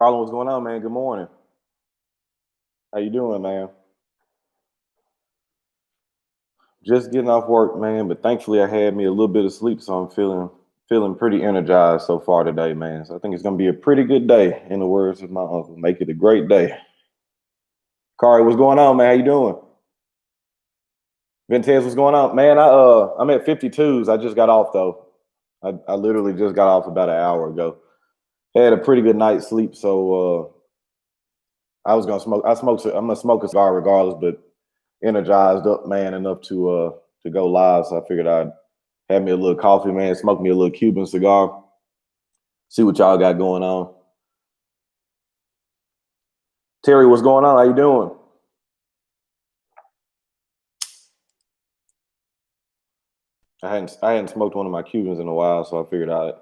Carlin, what's going on, man? Good morning. How you doing, man? Just getting off work, man, but thankfully I had me a little bit of sleep, so I'm feeling pretty energized so far today, man. So I think it's gonna be a pretty good day, in the words of my uncle. Make it a great day. Kari, what's going on, man? How you doing? Ventez, what's going on? Man, I'm at 52s. I just got off though. I literally just got off about an hour ago. Had a pretty good night's sleep, so I was gonna smoke. I'm gonna smoke a cigar regardless, but energized up, man, enough to go live. So I figured I'd have me a little coffee, man, smoke me a little Cuban cigar, see what y'all got going on. Terry, what's going on? How you doing? I hadn't smoked one of my Cubans in a while, so I figured I'd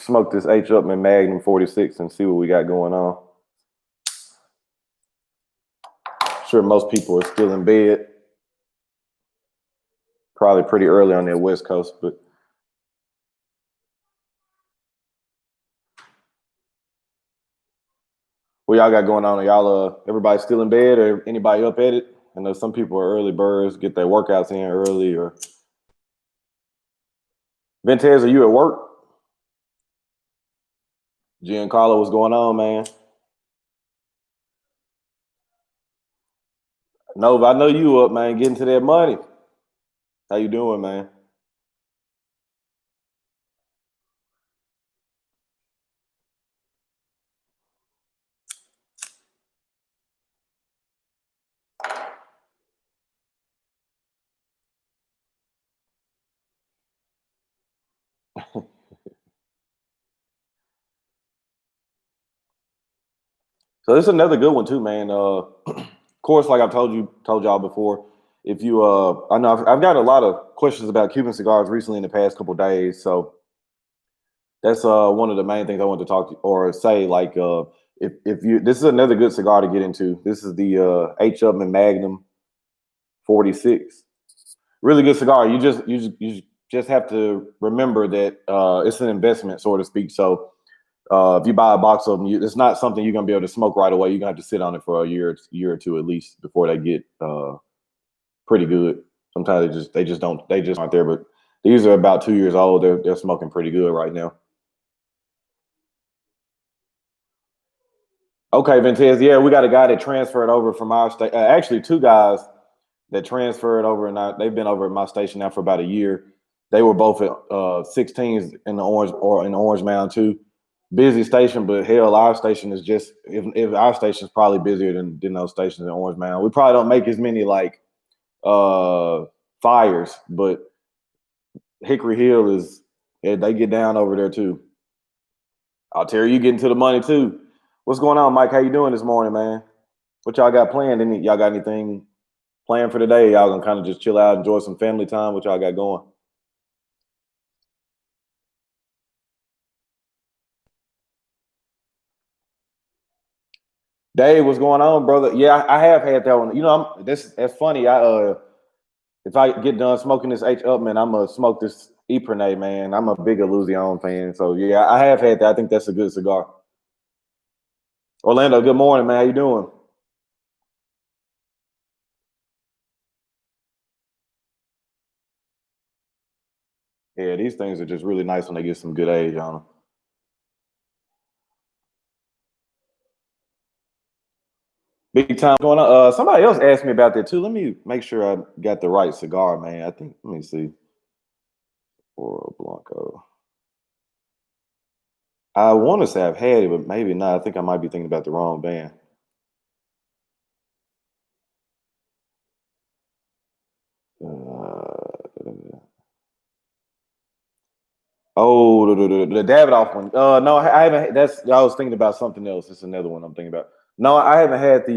smoke this Upmann Magnum 46 and see what we got going on. Sure, most people are still in bed. Probably pretty early on their West Coast, but what y'all got going on? Are y'all everybody still in bed or anybody up at it? I know some people are early birds, get their workouts in early. Or Ventez, are you at work? Giancarlo, what's going on, man? Nova, I know you up, man, getting to that money. How you doing, man? So this is another good one too, man. Of course, like I've told y'all before, if you I know I've got a lot of questions about Cuban cigars recently in the past couple of days. So that's one of the main things I want to talk to or say. Like if you this is another good cigar to get into. This is the Upmann Magnum 46. Really good cigar. You just have to remember that it's an investment, so to speak. So if you buy a box of them, it's not something you're gonna be able to smoke right away. You're gonna have to sit on it for a year or two at least before they get pretty good. Sometimes they just aren't there. But these are about 2 years old. They're smoking pretty good right now. Okay, Ventez. Yeah, we got a guy that transferred over from our state. Actually, two guys that transferred over, and they've been over at my station now for about a year. They were both at 16s in the Orange Mound too. Busy station, but hell, our station is just if our station is probably busier than those stations in Orange Mound. We probably don't make as many like fires, but Hickory Hill is they get down over there too. I'll tell you, getting to the money too. What's going on, Mike? How you doing this morning, man? What y'all got planned? Y'all got anything planned for today? Y'all gonna kind of just chill out, enjoy some family time? What y'all got going? Dave, what's going on, brother? Yeah, I have had that one. You know, that's funny. If I get done smoking this Upmann, I'm gonna smoke this Epernay, man. I'm a big Illusion fan, so yeah, I have had that. I think that's a good cigar. Orlando, good morning, man. How you doing? Yeah, these things are just really nice when they get some good age on them. Big time going on. Somebody else asked me about that too. Let me make sure I got the right cigar, man. I think. Let me see. Oro Blanco. I want to say I've had it, but maybe not. I think I might be thinking about the wrong band. Oh, the Davidoff one. No, I haven't. I was thinking about something else. It's another one I'm thinking about. No, I haven't had the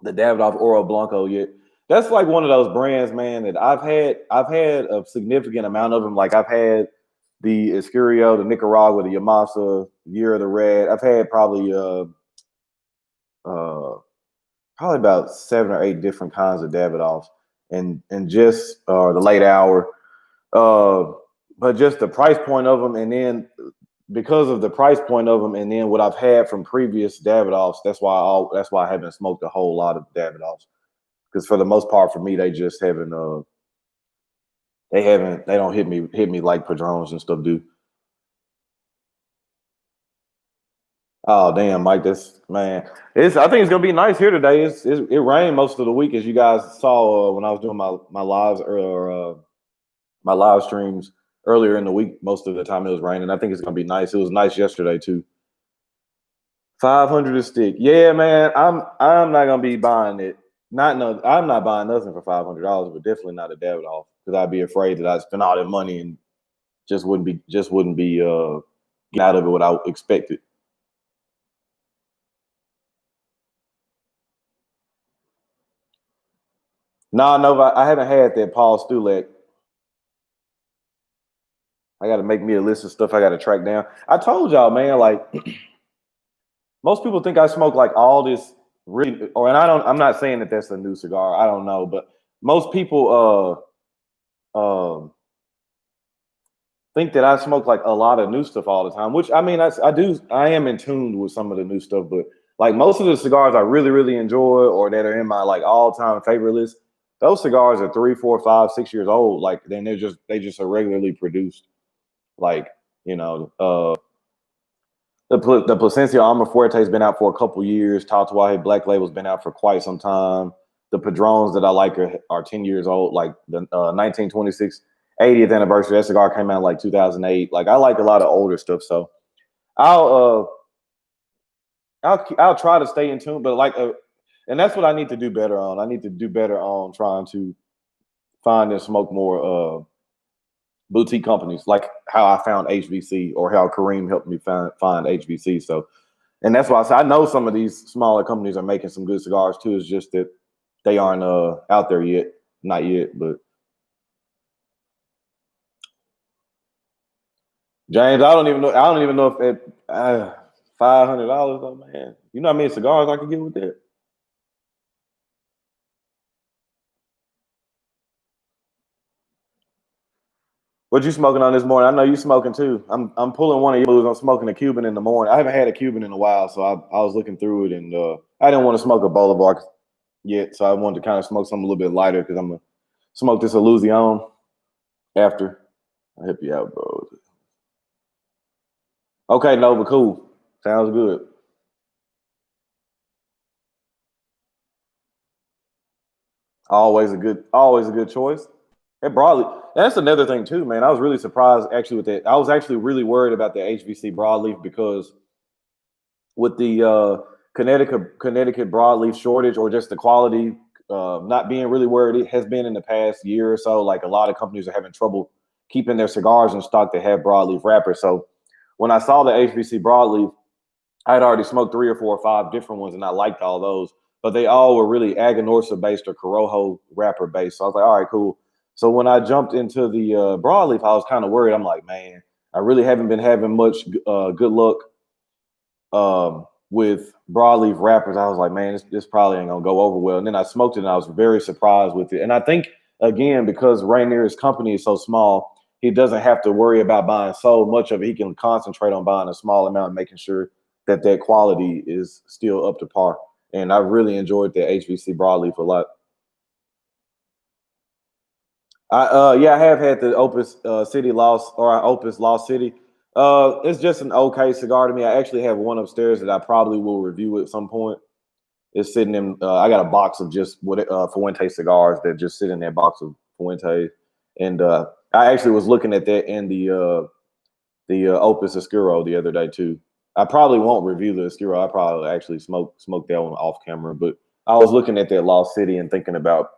Davidoff Oro Blanco yet. That's like one of those brands, man, that I've had. I've had a significant amount of them. Like I've had the Escurio, the Nicaragua, the Yamasa, Year of the Red. I've had uh, probably about 7 or 8 different kinds of Davidoffs, and just the late hour. Uh, but just the price point of them, and then because of the price point of them, and then what I've had from previous Davidoffs. That's why I haven't smoked a whole lot of Davidoffs. Because for the most part, for me, they just haven't. They don't hit me like Padrones and stuff do. Oh damn, Mike, this man. I think it's gonna be nice here today. It rained most of the week, as you guys saw when I was doing my lives or my live streams earlier in the week. Most of the time it was raining. I think it's gonna be nice. It was nice yesterday too. 500 a stick. Yeah, man. I'm not gonna be buying it. Not no. I'm not buying nothing for $500, but definitely not a Davidoff because I'd be afraid that I'd spend all that money and just wouldn't be get out of it what I expected. No, I haven't had that Paul Stulek. I got to make me a list of stuff I got to track down. I told y'all, man, like most people think I smoke like all this really, or and I don't. I'm not saying that that's a new cigar. I don't know, but most people think that I smoke like a lot of new stuff all the time. Which I mean, I do. I am in tune with some of the new stuff, but like most of the cigars I really enjoy or that are in my like all time favorite list. Those cigars are 3, 4, 5, 6 years old. Like then they just are regularly produced. Like you know, the Plasencia Alma Fuerte has been out for a couple years. Tatuaje Black Label's been out for quite some time. The Padrones that I like are 10 years old, like the 1926 80th anniversary. That cigar came out like 2008. Like I like a lot of older stuff, so I'll I'll try to stay in tune. But and that's what I need to do better on. I need to do better on trying to find and smoke more boutique companies, like how I found HVC or how Kareem helped me find HVC. So, and that's why I say I know some of these smaller companies are making some good cigars too. It's just that they aren't out there yet, not yet. But James, I don't even know. I don't even know if at $500 though, man. You know how many cigars I could get with that? What you smoking on this morning? I know you smoking too. I'm pulling one of your moves. I'm smoking a Cuban in the morning. I haven't had a Cuban in a while, so I was looking through it and I didn't want to smoke a Boulevard yet, so I wanted to kind of smoke something a little bit lighter because I'm gonna smoke this Illusion after. I'll help you out, bro. Okay, Nova, cool. Sounds good. Always a good choice. And broadly, that's another thing too, man. I was really surprised actually with that. I was actually really worried about the HVC broadleaf because with the Connecticut broadleaf shortage or just the quality not being really where it has been in the past year or so, like a lot of companies are having trouble keeping their cigars in stock that have broadleaf wrappers. So when I saw the HVC broadleaf, I had already smoked 3 or 4 or 5 different ones, and I liked all those, but they all were really Aganorsa based or Corojo wrapper based. So I was like, all right, cool. So when I jumped into the broadleaf, I was kind of worried. I'm like, man, I really haven't been having much good luck with broadleaf wrappers. I was like, man, this probably ain't gonna go over well. And then I smoked it, and I was very surprised with it. And I think again, because Rainier's company is so small, he doesn't have to worry about buying so much of it. He can concentrate on buying a small amount and making sure that quality is still up to par. And I really enjoyed the HVC broadleaf a lot. I have had the Opus City Lost or Opus Lost City. It's just an okay cigar to me. I actually have one upstairs that I probably will review at some point. It's sitting in. I got a box of just what Fuente cigars that just sit in that box of Fuente, and I actually was looking at that in the Opus Oscuro the other day too. I probably won't review the Oscuro. I probably actually smoke that one off camera, but I was looking at that Lost City and thinking about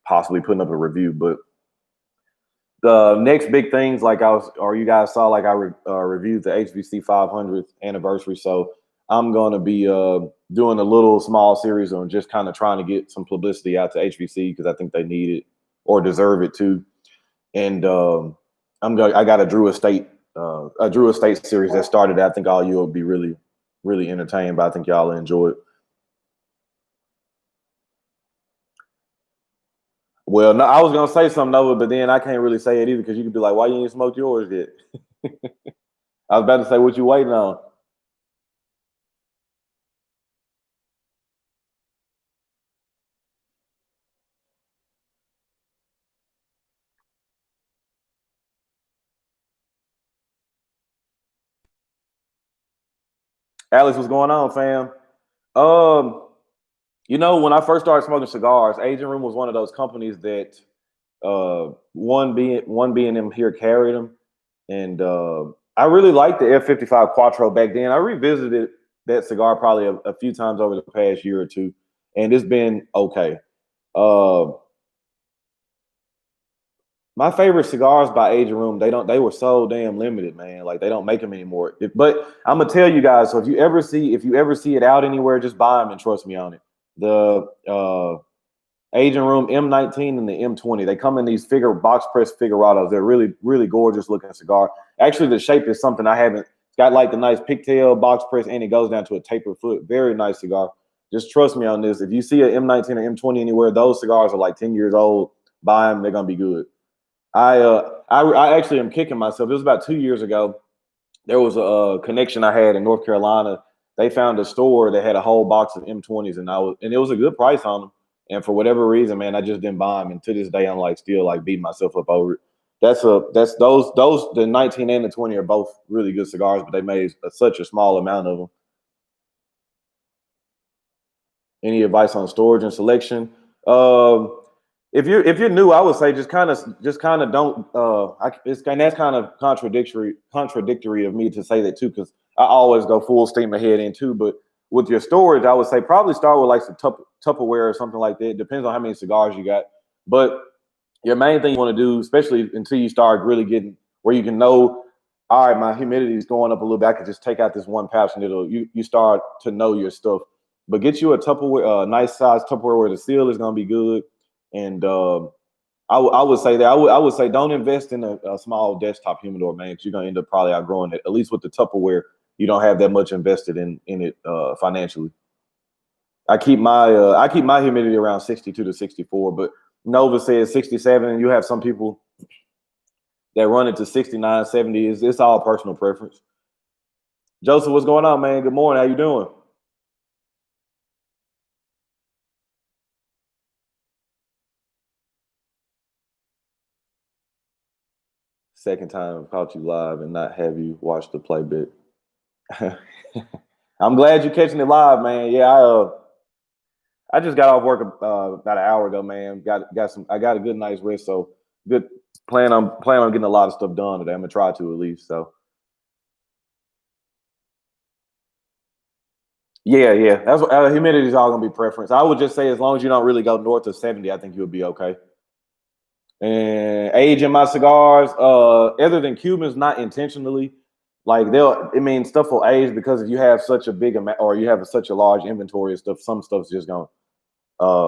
possibly putting up a review, but the next big things, like I was, or you guys saw, like reviewed the HVC 500th anniversary. So I'm going to be doing a little small series on just kind of trying to get some publicity out to HVC because I think they need it or deserve it too. And I got a Drew Estate series that started. I think all you will be really entertained, but I think y'all will enjoy it. Well, no, I was gonna say something over, but then I can't really say it either because you could be like, "Why you ain't smoked yours yet?" I was about to say, what you waiting on? Alex, what's going on, fam? Um, when I first started smoking cigars, Agent Room was one of those companies that one being them here carried them, and I really liked the F55 Quattro back then. I revisited that cigar probably a few times over the past year or two, and it's been okay. Uh, my favorite cigars by Agent Room, they were so damn limited, man. Like they don't make them anymore. But I'm gonna tell you guys, so if you ever see it out anywhere, just buy them and trust me on it. The Agent Room M19 and the M20. They come in these box press figurados. They're really, really gorgeous looking cigar. Actually, the shape is something I haven't. It's got like the nice pigtail box press and it goes down to a tapered foot. Very nice cigar. Just trust me on this. If you see a M19 or M20 anywhere, those cigars are like 10 years old. Buy them. They're gonna be good. I actually am kicking myself. It was about 2 years ago. There was a connection I had in North Carolina. They found a store that had a whole box of M20s, and it was a good price on them. And for whatever reason, man, I just didn't buy them. And to this day, I'm like still like beating myself up over it. That's those the 19 and the 20 are both really good cigars, but they made such a small amount of them. Any advice on storage and selection? Um, if you're new, I would say just kind of don't. And that's kind of contradictory of me to say that too, because I always go full steam ahead in too. But with your storage, I would say probably start with like some Tupperware or something like that. It depends on how many cigars you got, but your main thing you want to do, especially until you start really getting where you can know, all right, my humidity is going up a little bit. I could just take out this one pouch and you start to know your stuff. But get you a Tupperware, nice size Tupperware where the seal is going to be good. And I would say that I would say don't invest in a small desktop humidor, man. 'Cause you're gonna end up probably outgrowing it. At least with the Tupperware, you don't have that much invested in it financially. I keep my humidity around 62 to 64, but Nova says 67, and you have some people that run it to 69, 70. It's all personal preference. Joseph, what's going on, man? Good morning. How you doing? Second time I caught you live and not have you watch the playback. I'm glad you're catching it live, man. Yeah, I just got off work about an hour ago, man. I got a good night's rest, so good. Plan on getting a lot of stuff done today. I'm gonna try to at least. So yeah. That's what humidity is all gonna be preference. I would just say as long as you don't really go north of 70, I think you'll be okay. And age in my cigars, other than Cubans, not intentionally. Like stuff will age because if you have such a big amount or you have such a large inventory of stuff, some stuff's just gonna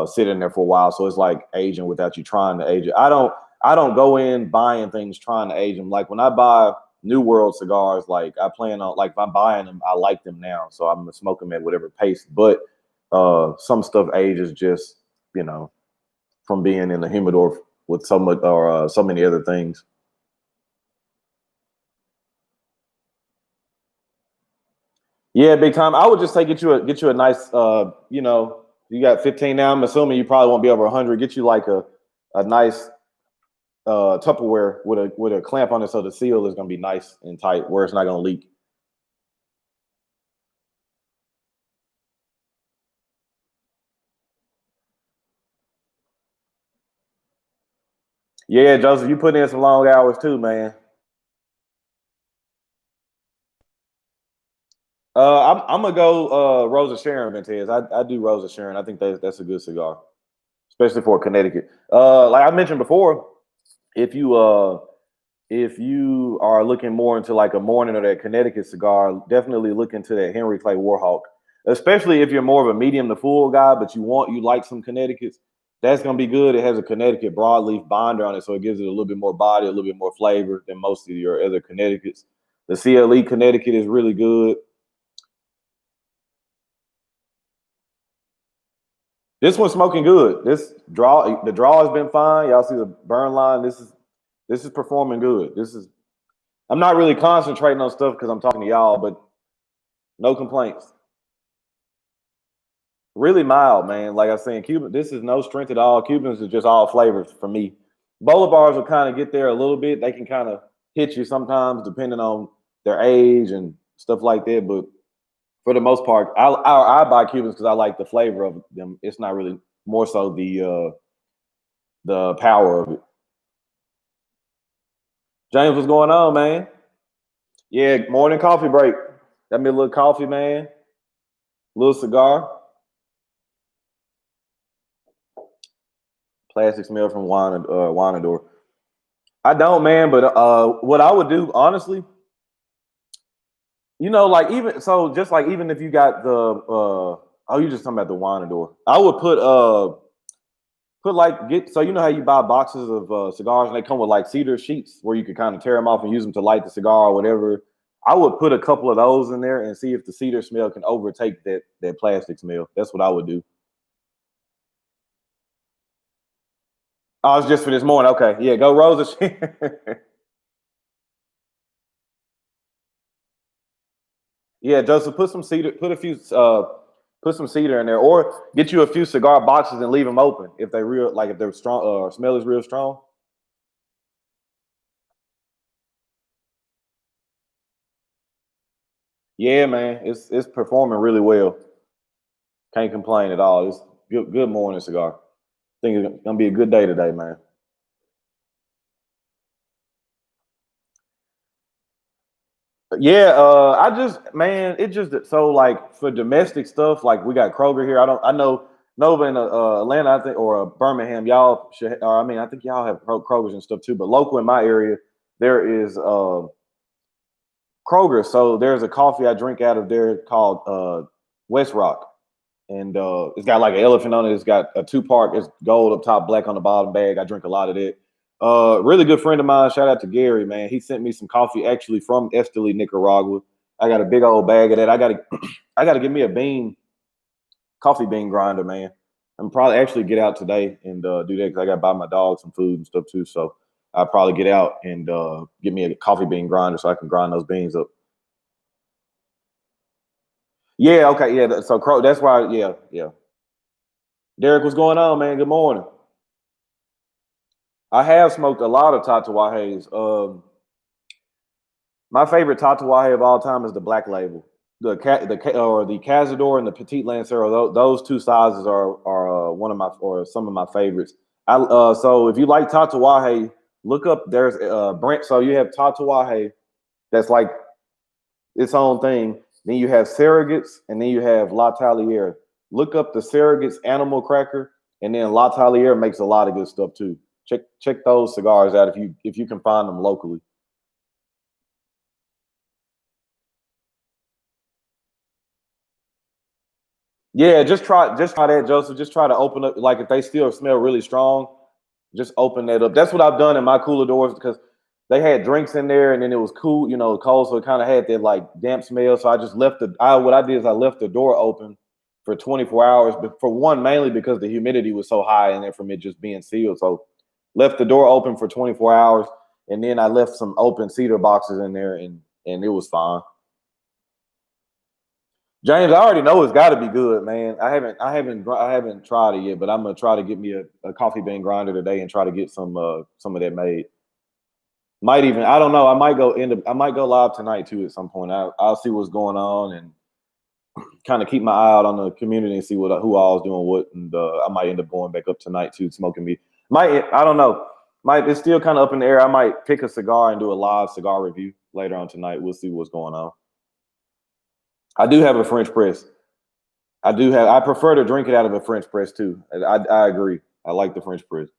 sit in there for a while. So it's like aging without you trying to age it. I don't go in buying things trying to age them. Like when I buy New World cigars, like I plan on like if I'm buying them, I like them now, so I'm gonna smoke them at whatever pace. But some stuff ages just you know from being in the humidor with so much or so many other things. Yeah, big time. I would just say get you a nice you got 15 now. I'm assuming you probably won't be over 100. Get you like a nice Tupperware with a clamp on it so the seal is gonna be nice and tight where it's not gonna leak. Yeah, Joseph, you put in some long hours too, man. I'm gonna go Rosa Sharon Ventez. I do Rosa Sharon. I think that's a good cigar, especially for Connecticut. Like I mentioned before, if you if you are looking more into like a morning or that Connecticut cigar, definitely look into that Henry Clay Warhawk. Especially if you're more of a medium to full guy, but you like some Connecticut's, that's gonna be good. It has a Connecticut broadleaf binder on it, so it gives it a little bit more body, a little bit more flavor than most of your other Connecticut's. The CLE Connecticut is really good. This one's smoking good. The draw has been fine. Y'all see the burn line. This is performing good. This is I'm not really concentrating on stuff because I'm talking to y'all, but no complaints. Really mild, man. Like I was saying, Cuban, this is no strength at all. Cubans are just all flavors for me. Bolivars will kind of get there a little bit. They can kind of hit you sometimes depending on their age and stuff like that. But for the most part, I buy Cubans because I like the flavor of them. It's not really more so the power of it. James, what's going on, man? Yeah, morning coffee break. Got me a little coffee, man. Little cigar. Plastic smell from Winador. I don't, man. But what I would do, honestly, like even so, just like even if you got the oh, you just talking about the Winador. I would put like get so you know how you buy boxes of cigars and they come with like cedar sheets where you could kind of tear them off and use them to light the cigar or whatever. I would put a couple of those in there and see if the cedar smell can overtake that plastic smell. That's what I would do. Oh, it's just for this morning. Okay, yeah, go Rosa. Yeah, Joseph, put some cedar, put some cedar in there, or get you a few cigar boxes and leave them open if they real like if they're strong, smell is real strong. Yeah, man, it's performing really well. Can't complain at all. It's good morning cigar. Think it's gonna be a good day today, man. Yeah, I just man, it just so like for domestic stuff, like we got Kroger here. I know Nova in Atlanta, I think, or Birmingham, y'all should. Or I mean, I think y'all have Krogers and stuff too. But local in my area, there is Kroger. So there's a coffee I drink out of there called West Rock, and it's got like an elephant on it. It's got a two-part. It's gold up top, black on the bottom bag. I drink a lot of it. Really good friend of mine. Shout out to Gary, man. He sent me some coffee actually from Esteli, Nicaragua. I got a big old bag of that. I gotta get me a coffee bean grinder, man. I'm probably actually get out today and do that because I gotta buy my dog some food and stuff too. So I'll probably get out and get me a coffee bean grinder so I can grind those beans up. Yeah, okay, yeah. So that's why, yeah, yeah. Derek, what's going on, man? Good morning. I have smoked a lot of Tatuajes. My favorite Tatuaje of all time is the Black Label. The Cazador and the Petite Lancero. Those two sizes are one of my or some of my favorites. So if you like Tatuaje, look up. There's Brent. So you have Tatuaje that's like its own thing. Then you have surrogates, and then you have La Talier. Look up the surrogates animal cracker, and then La Talier makes a lot of good stuff too. Check those cigars out if you can find them locally. Yeah, just try that, Joseph. Just try to open up like if they still smell really strong, just open that up. That's what I've done in my cooler doors because they had drinks in there and then it was cool, cold, so it kind of had that like damp smell. So I just left what I did is I left the door open for 24 hours, but for one, mainly because the humidity was so high in there from it just being sealed. So left the door open for 24 hours and then I left some open cedar boxes in there and it was fine. James, I already know it's got to be good, man. I haven't tried it yet, but I'm gonna try to get me a coffee bean grinder today and try to get some of that made. Might even I don't know. I might go live tonight too at some point. I'll see what's going on and kind of keep my eye out on the community and see who all's doing what, and I might end up going back up tonight too, smoking me. Might I don't know. Might it's still kind of up in the air. I might pick a cigar and do a live cigar review later on tonight. We'll see what's going on. I do have a French press. I prefer to drink it out of a French press too. I agree. I like the French press.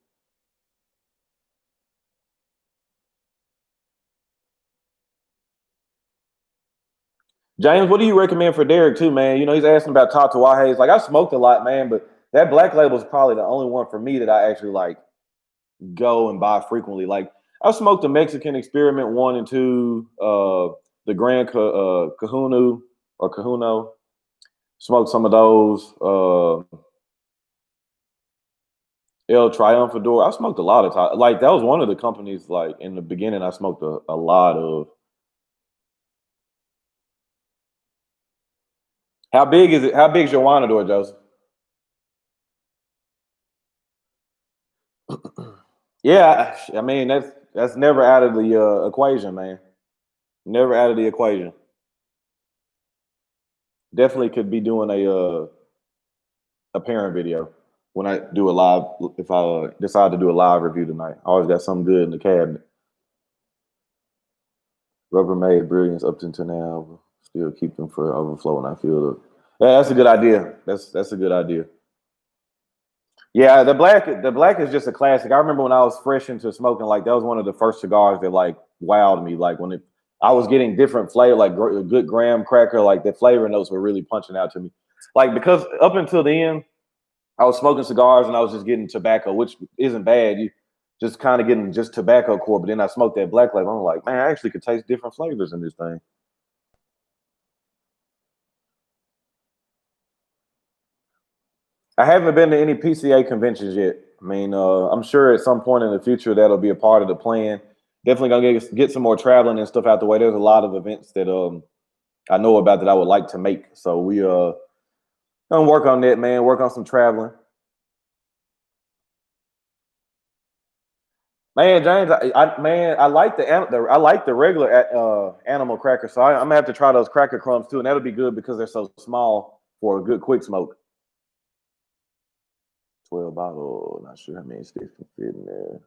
James, what do you recommend for Derek too, man? He's asking about Tatuajes. Like I smoked a lot, man, but that Black Label is probably the only one for me that I actually like go and buy frequently. Like I smoked the Mexican Experiment 1 and 2, the Grand Kahunu or Kahuno. Smoked some of those. El Triunfador. I smoked a lot of like that was one of the companies like in the beginning I smoked a lot of. How big is it? How big is your wine door, Joseph? Yeah, I mean that's never out of the equation, man. Never out of the equation. Definitely could be doing a parent video when I do a live. If I decide to do a live review tonight, I always got something good in the cabinet. Rubbermaid brilliance up until now. Still keep them for overflow when I feel it. Yeah, that's a good idea. That's a good idea. Yeah, the black is just a classic. I remember when I was fresh into smoking, like that was one of the first cigars that like wowed me. Like when I was getting different flavor, like a good graham cracker, like the flavor notes were really punching out to me. Like because up until then, I was smoking cigars and I was just getting tobacco, which isn't bad. You just kind of getting just tobacco core, but then I smoked that black label. I'm like, man, I actually could taste different flavors in this thing. I haven't been to any PCA conventions yet. I mean, I'm sure at some point in the future that'll be a part of the plan. Definitely gonna get some more traveling and stuff out the way. There's a lot of events that I know about that I would like to make. So we gonna work on that, man. Work on some traveling. Man, James, man, I like I like the regular animal crackers. So I'm gonna have to try those cracker crumbs too, and that'll be good because they're so small for a good quick smoke. 12 bottle, not sure how many sticks can fit in there.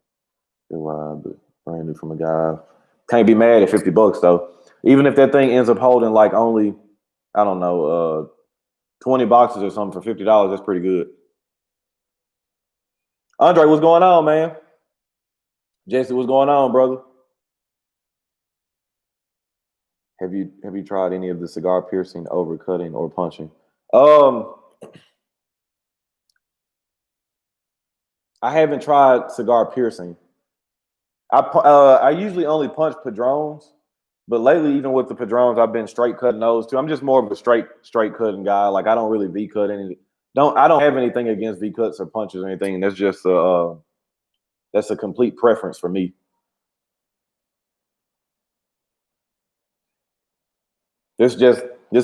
Wide, but brand new from a guy. Can't be mad at $50 though. Even if that thing ends up holding like only, I don't know, 20 boxes or something for $50, that's pretty good. Andre, what's going on, man? Jesse, what's going on, brother? Have you tried any of the cigar piercing, overcutting, or punching? Um, I haven't tried cigar piercing. I usually only punch padrones, but lately, even with the padrones, I've been straight cutting those too. I'm just more of a straight cutting guy. Like I don't really V cut any. I don't have anything against V cuts or punches or anything. That's a complete preference for me. This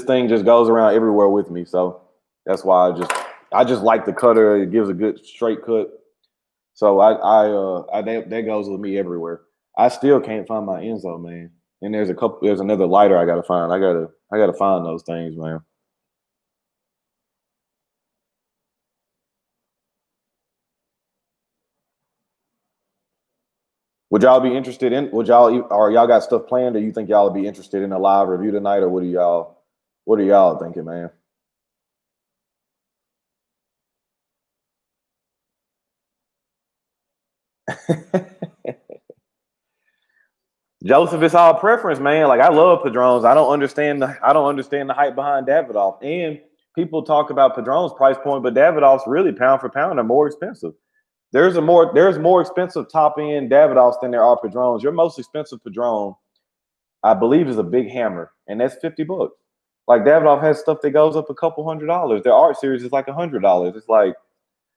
thing just goes around everywhere with me. So that's why I just like the cutter. It gives a good straight cut. So that goes with me everywhere. I still can't find my Enzo, man. And there's another lighter I gotta find. I gotta find those things, man. Would y'all got stuff planned, or you think y'all would be interested in a live review tonight, or what are y'all thinking, man? Joseph, it's all preference, man. Like I love Padrones. I don't understand the hype behind Davidoff. And people talk about Padrones price point, but Davidoff's really pound for pound are more expensive. There's more expensive top end Davidoffs than there are Padrones. Your most expensive Padrone, I believe, is a big hammer, and that's $50. Like Davidoff has stuff that goes up a couple $100. Their art series is like $100. It's like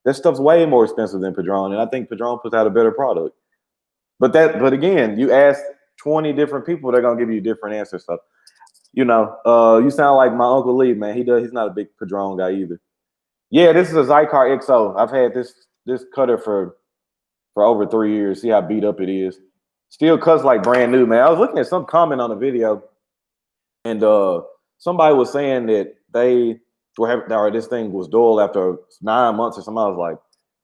that stuff's way more expensive than Padron, and I think Padron puts out a better product. But again, you ask 20 different people, they're gonna give you different answers. So you sound like my Uncle Lee, man. He's not a big Padron guy either. Yeah, this is a Zycar XO. I've had this cutter for over 3 years. See how beat up it is. Still cuts like brand new, man. I was looking at some comment on the video, and somebody was saying that they were having, or this thing was dull after 9 months or something. I was like,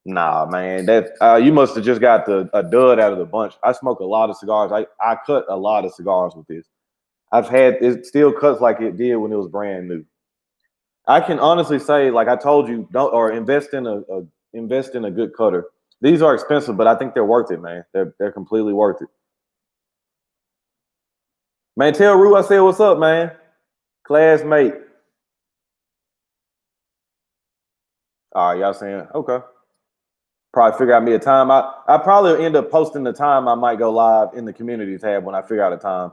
nah, man, that you must have just got a dud out of the bunch. I smoke a lot of cigars. I cut a lot of cigars with this. I've had it still cuts like it did when it was brand new. I can honestly say, like I told you, don't or invest in a good cutter. These are expensive, but I think they're worth it, man. They're completely worth it. Man, tell Rue I said what's up, man. Classmate. All right, y'all saying okay. Probably figure out me a time. I probably end up posting the time I might go live in the community tab when I figure out a time.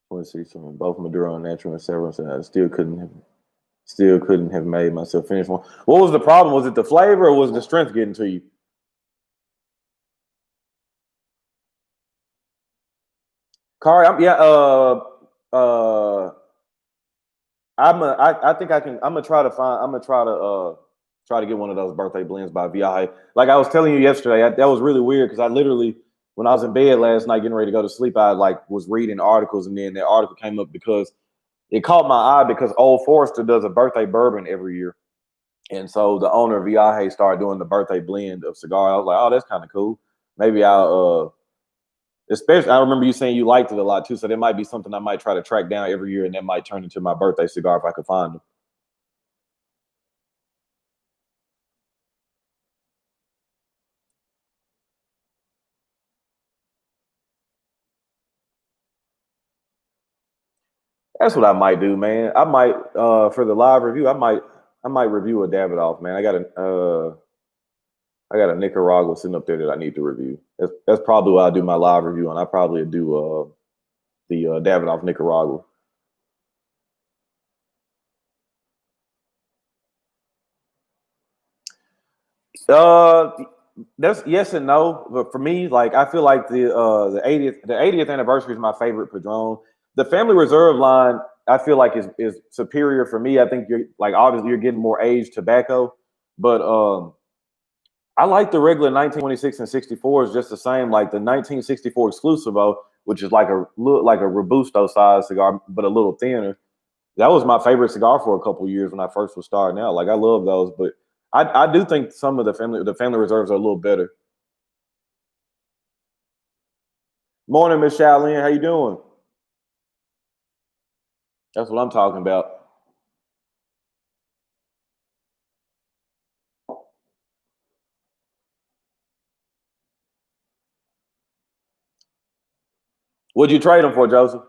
Let's see some both Maduro and Natural and several. So I still couldn't have made myself finish one. What was the problem? Was it the flavor or was the strength getting to you? Kari, yeah. I think I can. I'm gonna try to find. I'm gonna try to get one of those birthday blends by VI. Like I was telling you yesterday, that was really weird because I literally, when I was in bed last night getting ready to go to sleep, I like was reading articles, and then that article came up because it caught my eye because Old Forester does a birthday bourbon every year, and so the owner of VI started doing the birthday blend of cigar. I was like, oh, that's kind of cool. Maybe I'll especially, I remember you saying you liked it a lot too, so there might be something I might try to track down every year, and that might turn into my birthday cigar if I could find them. That's what I might do, man. I might for the live review, I might review a Davidoff, man. I got a Nicaragua sitting up there that I need to review. That's probably what I do my live review on. I probably do the Davidoff Nicaragua. Uh, that's yes and no. But for me, like I feel like the 80th anniversary is my favorite Padron. The Family Reserve line, I feel like is superior for me. I think you're like obviously you're getting more aged tobacco, but I like the regular 1926 and 64 is just the same. Like the 1964 Exclusivo, which is like a look like a Robusto size cigar, but a little thinner. That was my favorite cigar for a couple years when I first was starting out. Like I love those, but I do think some of the family reserves are a little better. Morning, Miss Shaolin. How you doing? That's what I'm talking about. What'd you trade them for, Joseph?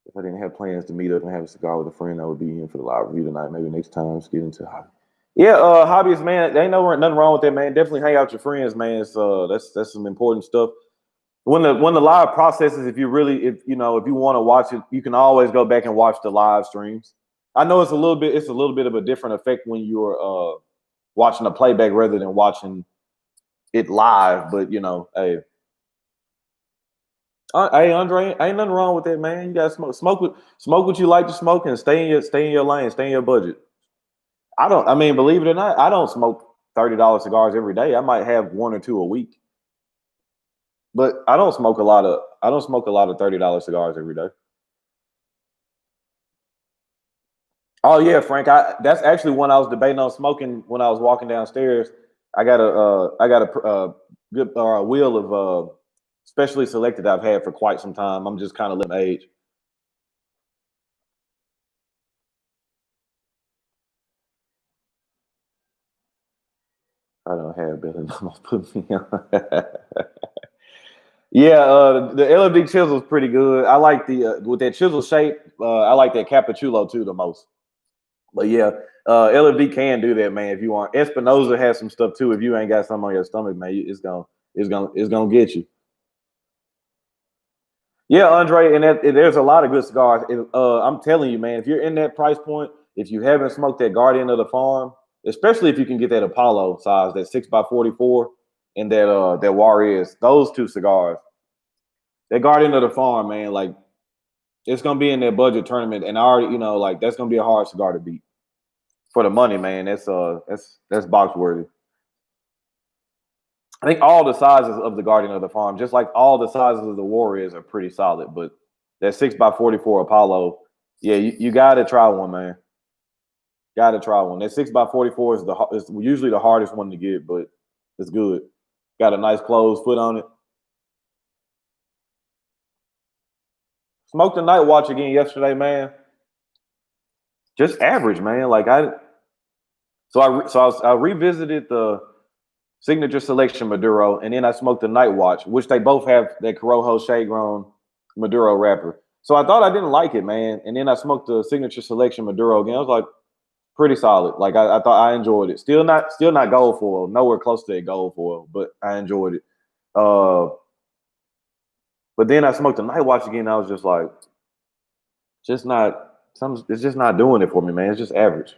If I didn't have plans to meet up and have a cigar with a friend, I would be in for the live review tonight. Maybe next time, let's get into hobby. Yeah, hobbies, man. There ain't nothing wrong with that, man. Definitely hang out with your friends, man. It's, that's some important stuff. When the live processes, if you really if you know if you want to watch it, you can always go back and watch the live streams. I know it's a little bit of a different effect when you're watching a playback rather than watching it live. But hey Andre, ain't nothing wrong with that, man. You gotta smoke what you like to smoke and stay in your lane, stay in your budget. I mean, believe it or not, I don't smoke $30 cigars every day. I might have one or two a week, but I don't smoke a lot of $30 cigars every day. Oh yeah, Frank. That's actually one I was debating on smoking when I was walking downstairs. I got a good wheel of specially selected I've had for quite some time. I'm just kind of letting age. I don't have Billy almost put me on. Yeah, the LFD chisel is pretty good. I like the with that chisel shape. I like that Cappuccino too the most. But yeah, LFD can do that, man. If you want, Espinosa has some stuff too. If you ain't got something on your stomach, man, it's gonna get you. Yeah, Andre, and there's a lot of good cigars. I'm telling you, man, if you're in that price point, if you haven't smoked that Guardian of the Farm, especially if you can get that Apollo size, that 6x44, and that Juarez, those two cigars, that Guardian of the Farm, man, like it's gonna be in their budget tournament, and I already, like that's gonna be a hard cigar to beat for the money, man. That's box worthy. I think all the sizes of the Guardian of the Farm, just like all the sizes of the Warriors, are pretty solid. But that 6x44 Apollo, yeah, you got to try one, man. Got to try one. That 6x44 is usually the hardest one to get, but it's good. Got a nice closed foot on it. Smoked the Night Watch again yesterday, man. Just average, man. Like I revisited the Signature Selection Maduro, and then I smoked the Night Watch, which they both have that Corojo Shade Grown Maduro wrapper. So I thought I didn't like it, man. And then I smoked the Signature Selection Maduro again. I was like, pretty solid. Like I thought I enjoyed it. Still not gold foil, nowhere close to that gold foil, but I enjoyed it. Uh, but then I smoked the Night Watch again. And I was just like, just not some. It's just not doing it for me, man. It's just average.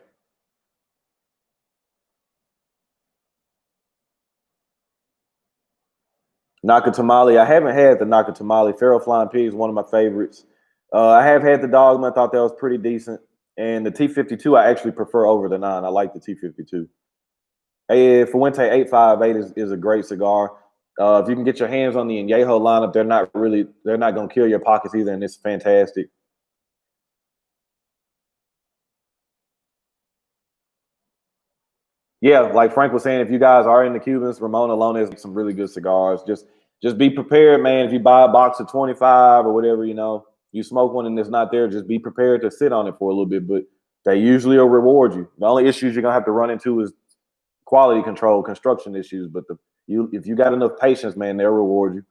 Naka Tamale. I haven't had the Naka Tamale. Feral Flying Pig is one of my favorites. I have had the Dogma. I thought that was pretty decent. And the T52 I actually prefer over the 9. I like the T52. Fuente 858 is a great cigar. If you can get your hands on the Añejo lineup, they're not gonna kill your pockets either, and it's fantastic. Yeah, like Frank was saying, if you guys are in the Cubans, Ramon Alone has some really good cigars. Just be prepared, man. If you buy a box of 25 or whatever, you smoke one and it's not there, just be prepared to sit on it for a little bit. But they usually will reward you. The only issues you're gonna have to run into is quality control, construction issues. But if you got enough patience, man, they'll reward you.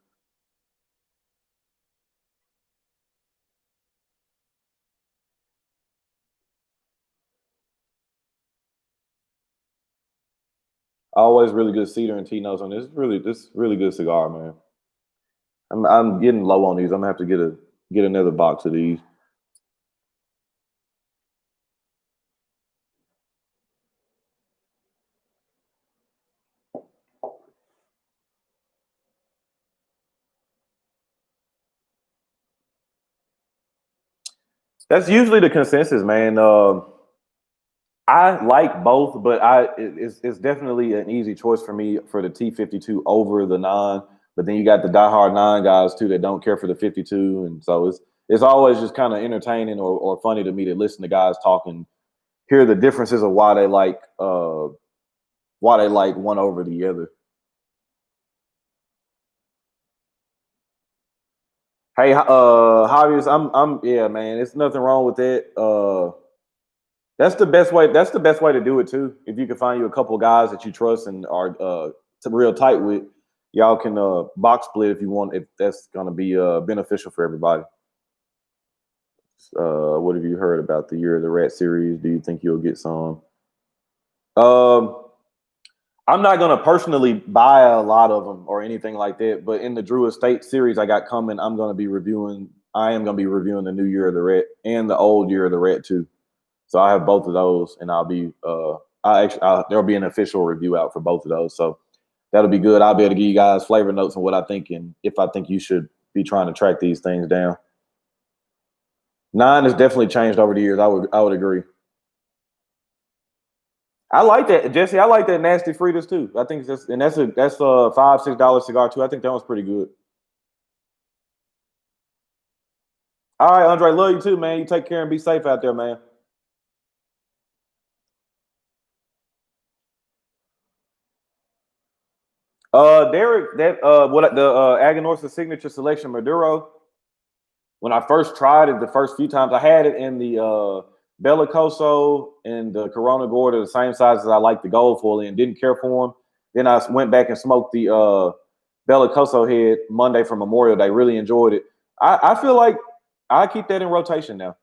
Always really good cedar and T notes on this. This really good cigar, man. I'm getting low on these. I'm gonna have to get another box of these. That's usually the consensus, man. I like both, but it's definitely an easy choice for me for the T52 over the 9. But then you got the diehard 9 guys too that don't care for the 52, and so it's always just kind of entertaining or funny to me to listen to guys talk and hear the differences of why they like one over the other. Hey, hobbies, yeah, man. It's nothing wrong with that. That's the best way. That's the best way to do it too. If you can find you a couple of guys that you trust and are real tight with, y'all can box split if you want. If that's gonna be beneficial for everybody. What have you heard about the Year of the Rat series? Do you think you'll get some? Um, I'm not gonna personally buy a lot of them or anything like that. But in the Drew Estate series I got coming, I'm gonna be reviewing. I am gonna be reviewing the new Year of the Rat and the old Year of the Rat too. So I have both of those, and there'll be an official review out for both of those. So that'll be good. I'll be able to give you guys flavor notes on what I think and if I think you should be trying to track these things down. 9 has definitely changed over the years. I would agree. I like that, Jesse. I like that Nasty Fritas too. I think that's a $5-6 cigar too. I think that one's pretty good. All right, Andre, love you too, man. You take care and be safe out there, man. Derek, that what the Aganorsa Signature Selection Maduro. When I first tried it, the first few times I had it in the Bellicoso and the Corona Gorda, the same size as I like the gold foil and didn't care for them. Then I went back and smoked the Bellicoso head Monday for Memorial Day. Really enjoyed it. I feel like I keep that in rotation now.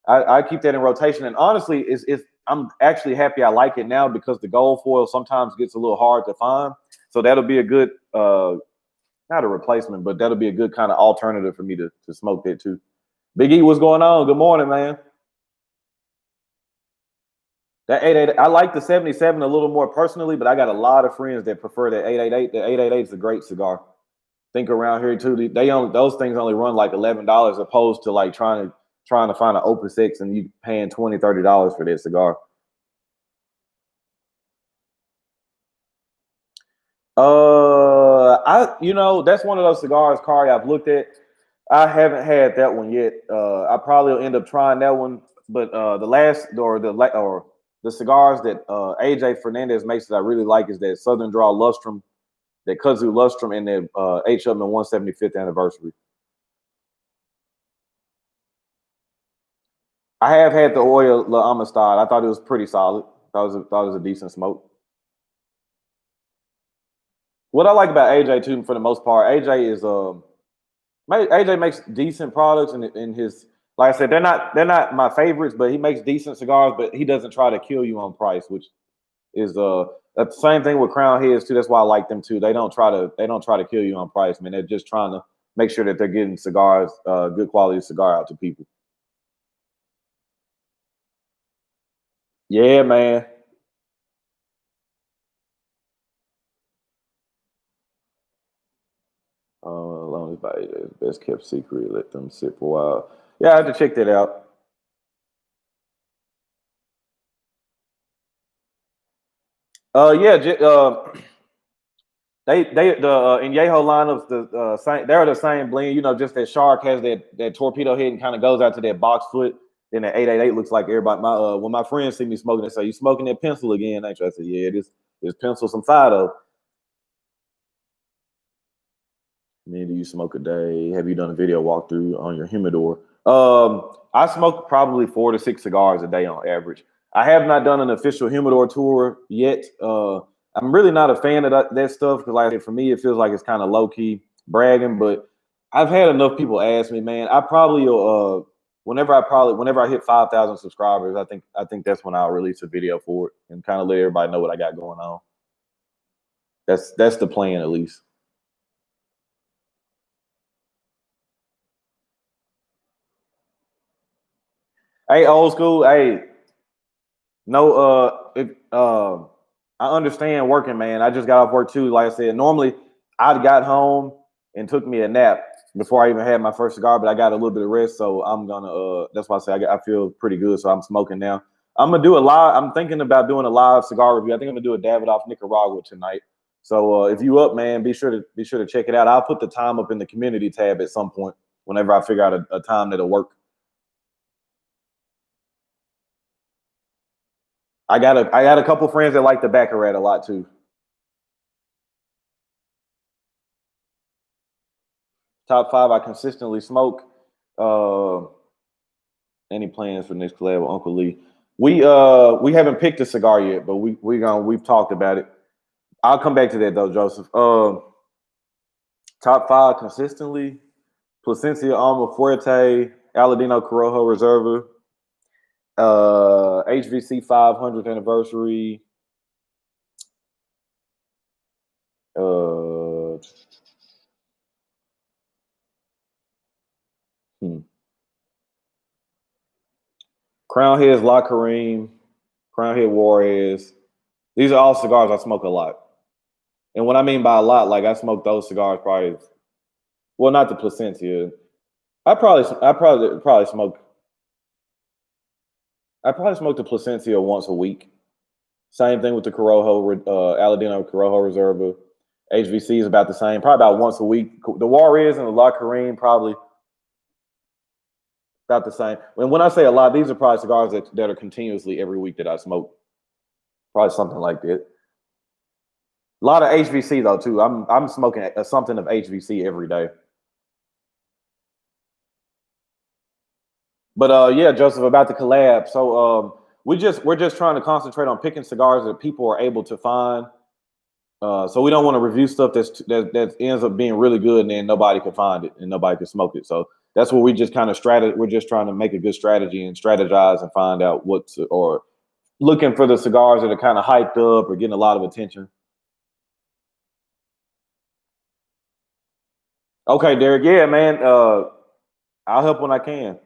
I keep that in rotation, and honestly, I'm actually happy I like it now because the gold foil sometimes gets a little hard to find. So that'll be a good not a replacement, but that'll be a good kind of alternative for me to smoke that too. Big E, what's going on? Good morning, man. That 888, I like the 77 a little more personally, but I got a lot of friends that prefer that 888. The 888 is a great cigar. Think around here too, those things only run like $11 opposed to like trying to find an Opus X and you paying $20-$30 for that cigar. That's one of those cigars, Kari, I've looked at. I haven't had that one yet. I probably will end up trying that one, but the cigars that AJ Fernandez makes that I really like is that Southern Draw Lustrum, that Kudzu Lustrum, and that H. Upmann 175th anniversary. I have had the Oil La Amistad. I thought it was pretty solid. Thought it was a decent smoke. What I like about AJ too, for the most part, AJ makes decent products, and in his, like I said, they're not my favorites, but he makes decent cigars. But he doesn't try to kill you on price, which is the same thing with Crown Heads too. That's why I like them too. They don't try to kill you on price, man. They're just trying to make sure that they're getting cigars, good quality cigar out to people. Yeah, man. Long as by the best kept secret, let them sit for a while. Yeah, I have to check that out. Yeah, they the Añejo lineups the same. They're the same blend. You know, just that Shark has that torpedo head and kind of goes out to that box foot. Then the 888 looks like everybody. My when my friends see me smoking, they say, "You smoking that pencil again?" Ain't you? I said, "Yeah, it is. It's pencil some Fido." Many do you smoke a day? Have you done a video walkthrough on your humidor? I smoke probably 4 to 6 cigars a day on average. I have not done an official humidor tour yet. I'm really not a fan of that stuff because, like, for me, it feels like it's kind of low key bragging. But I've had enough people ask me, man. I probably whenever I hit 5,000 subscribers, I think that's when I'll release a video for it and kind of let everybody know what I got going on. That's the plan at least. Hey, old school. Hey, no, I understand working, man. I just got off work too. Like I said, normally I got home and took me a nap before I even had my first cigar, but I got a little bit of rest, so I'm gonna. That's why I say I feel pretty good, so I'm smoking now. I'm gonna do a live. I'm thinking about doing a live cigar review. I think I'm gonna do a Davidoff Nicaragua tonight. So if you up, man, be sure to check it out. I'll put the time up in the community tab at some point whenever I figure out a time that'll work. I got a couple friends that like the Baccarat a lot too. Top five I consistently smoke. Uh, any plans for next collab with Uncle Lee? We haven't picked a cigar yet, but we've talked about it. I'll come back to that though, Joseph. Top five consistently: Placencia Alma Fuerte, Aladino Corojo Reserva, HVC 500th anniversary. Uh, hmm. Crown Heads La Kareem, Crown Head Juarez. These are all cigars I smoke a lot. And what I mean by a lot, like I smoke those cigars probably, well, not the Placencia. I probably smoke. I probably smoke the Placencia once a week. Same thing with the Corojo, Aladino Corojo Reserva. HVC is about the same, probably about once a week. The Juarez and the La Kareem probably about the same. And when I say a lot, these are probably cigars that are continuously every week that I smoke. Probably something like that. A lot of HVC though too. I'm smoking something of HVC every day. But yeah, Joseph, about the collab. So we're just trying to concentrate on picking cigars that people are able to find. So we don't want to review stuff that ends up being really good and then nobody can find it and nobody can smoke it. So that's what we just kind of we're just trying to make a good strategy and strategize and find out or looking for the cigars that are kind of hyped up or getting a lot of attention. Okay, Derek. Yeah, man. I'll help when I can.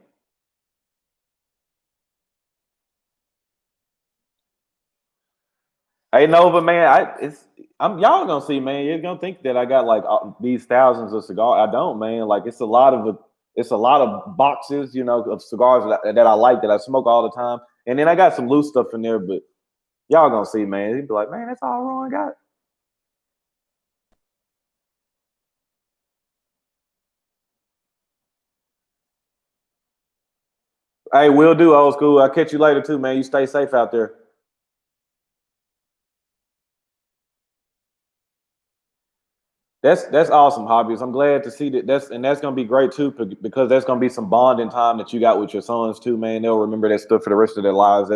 Hey, no, but man, I'm y'all gonna see, man. You're gonna think that I got like these thousands of cigars. I don't, man. Like it's a lot of boxes, of cigars that I like that I smoke all the time, and then I got some loose stuff in there. But y'all gonna see, man. You'd be like, man, that's all Ron got. Hey, we'll do old school. I'll catch you later too, man. You stay safe out there. That's awesome, hobbies. I'm glad to see that. That's gonna be great too, because that's gonna be some bonding time that you got with your sons too, man. They'll remember that stuff for the rest of their lives.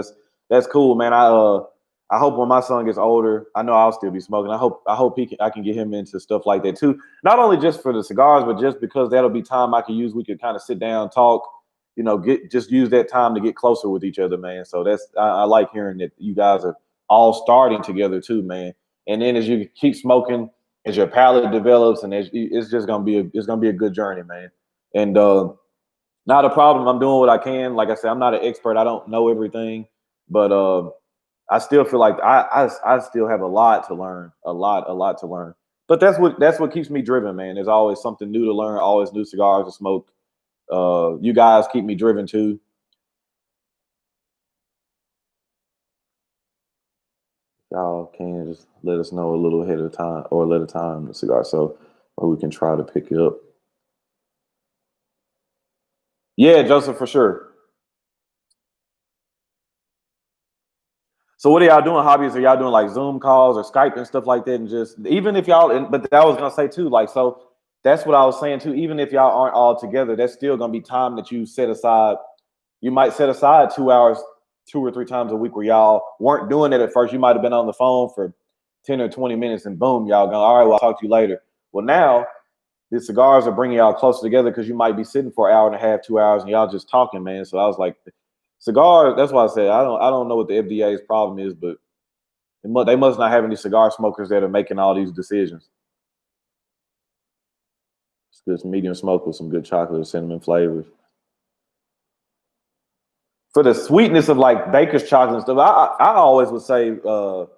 That's cool, man. I hope when my son gets older, I know I'll still be smoking. I hope I can get him into stuff like that too. Not only just for the cigars, but just because that'll be time I can use. We could kind of sit down, talk, just use that time to get closer with each other, man. So I like hearing that you guys are all starting together too, man. And then as you keep smoking, as your palate develops, and it's just gonna be a good journey, man. And not a problem. I'm doing what I can. Like I said, I'm not an expert. I don't know everything, but I still feel like I still have a lot to learn, a lot to learn. But that's what keeps me driven, man. There's always something new to learn, always new cigars to smoke. You guys keep me driven too. y'all can just let us know a little ahead of time or a little time the cigar so or we can try to pick it up. Yeah, Joseph, for sure. So what are y'all doing? Hobbies? Are y'all doing like Zoom calls or Skype and stuff like that? And just even if y'all, but that I was gonna say too, like so that's what I was saying too. Even if y'all aren't all together, that's still gonna be time that you set aside. You might set aside 2 hours, 2 or 3 times a week where y'all weren't doing it at first. You might have been on the phone for 10 or 20 minutes and boom, y'all go, all right, well, I'll talk to you later. Well, now the cigars are bringing y'all closer together because you might be sitting for an hour and a half, 2 hours, and y'all just talking, man. So I was like, cigars. That's why I said I don't know what the FDA's problem is, but they must not have any cigar smokers that are making all these decisions. It's good medium smoke with some good chocolate or cinnamon flavors. For the sweetness of like Baker's chocolate and stuff, I always would say the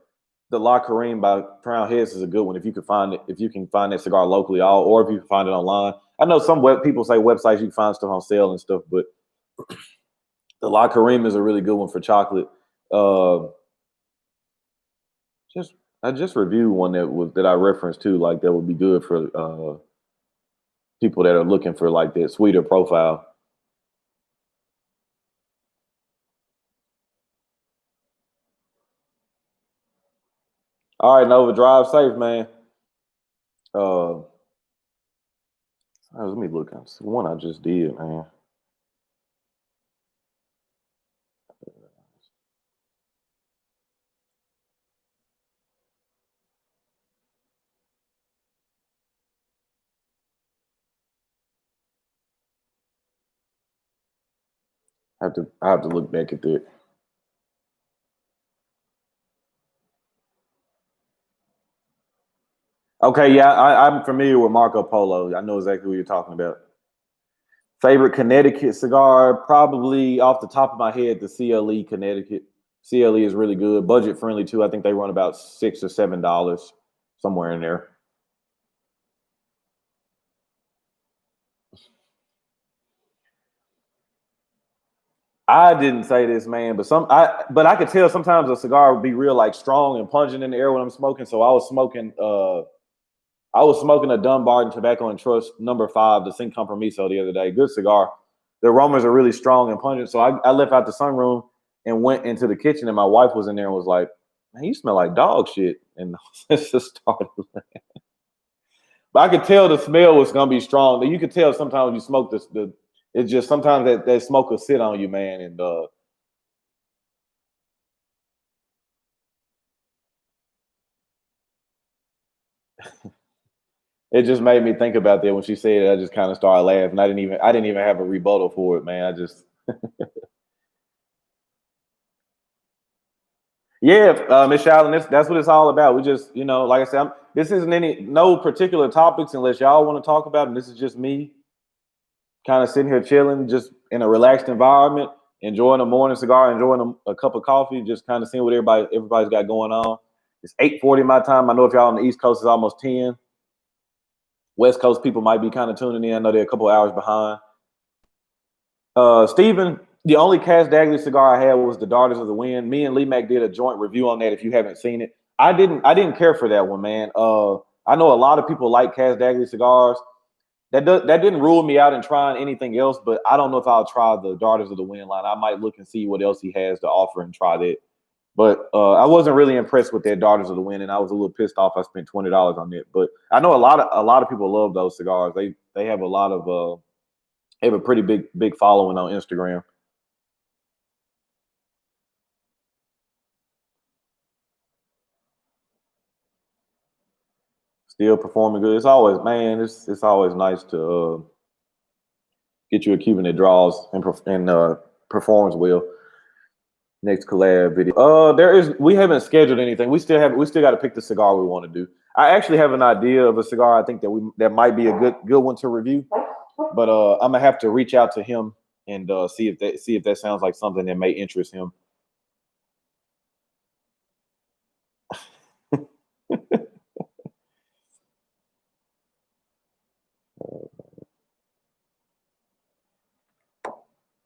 La Kareem by Crown Heads is a good one if you can find it. If you can find that cigar locally, or if you can find it online. I know some people say websites you can find stuff on sale and stuff, but the La Kareem is a really good one for chocolate. Uh, just I just reviewed one that I referenced too, like that would be good for people that are looking for like that sweeter profile. All right, Nova, drive safe, man. Let me look at one I just did, man. I have to look back at that. Okay, yeah, I'm familiar with Marco Polo. I know exactly what you're talking about. Favorite Connecticut cigar, probably off the top of my head, the CLE Connecticut. CLE is really good, budget friendly too. I think they run about $6 or $7, somewhere in there. I didn't say this, man, but I could tell sometimes a cigar would be real like strong and pungent in the air when I'm smoking. So I was smoking a Dunbarton Tobacco and Trust number 5, the Sin Compromiso the other day. Good cigar. The aromas are really strong and pungent. So I left out the sunroom and went into the kitchen, and my wife was in there and was like, "Man, you smell like dog shit." And it just started. But I could tell the smell was gonna be strong. You could tell sometimes when you smoke this, it's just sometimes that smoke will sit on you, man. And it just made me think about that when she said it. I just kind of started laughing. I didn't even have a rebuttal for it, man. I just Yeah, Miss Allen, that's what it's all about. We just, like I said, this isn't no particular topics unless y'all want to talk about them. This is just me kind of sitting here chilling, just in a relaxed environment, enjoying a morning cigar, enjoying a cup of coffee, just kind of seeing what everybody's got going on. It's 8:40 my time. I know if y'all on the East Coast, it's almost 10. West Coast people might be kind of tuning in. I know they're a couple hours behind. Steven, the only Cass Dagley cigar I had was the Daughters of the Wind. Me and Lee Mac did a joint review on that. If you haven't seen it, I didn't care for that one, man. I know a lot of people like Cass Dagley cigars. That didn't rule me out in trying anything else, but I don't know if I'll try the Daughters of the Wind line. I might look and see what else he has to offer and try that. But I wasn't really impressed with that Daughters of the Wind, and I was a little pissed off. I spent $20 on it, but I know a lot of people love those cigars. They have a lot of they have a pretty big following on Instagram. Still performing good. It's always, man. It's always nice to get you a Cuban that draws and performs well. Next collab video. We haven't scheduled anything. We still got to pick the cigar we want to do. I actually have an idea of a cigar I think that might be a good one to review, but I'm gonna have to reach out to him and see if that sounds like something that may interest him.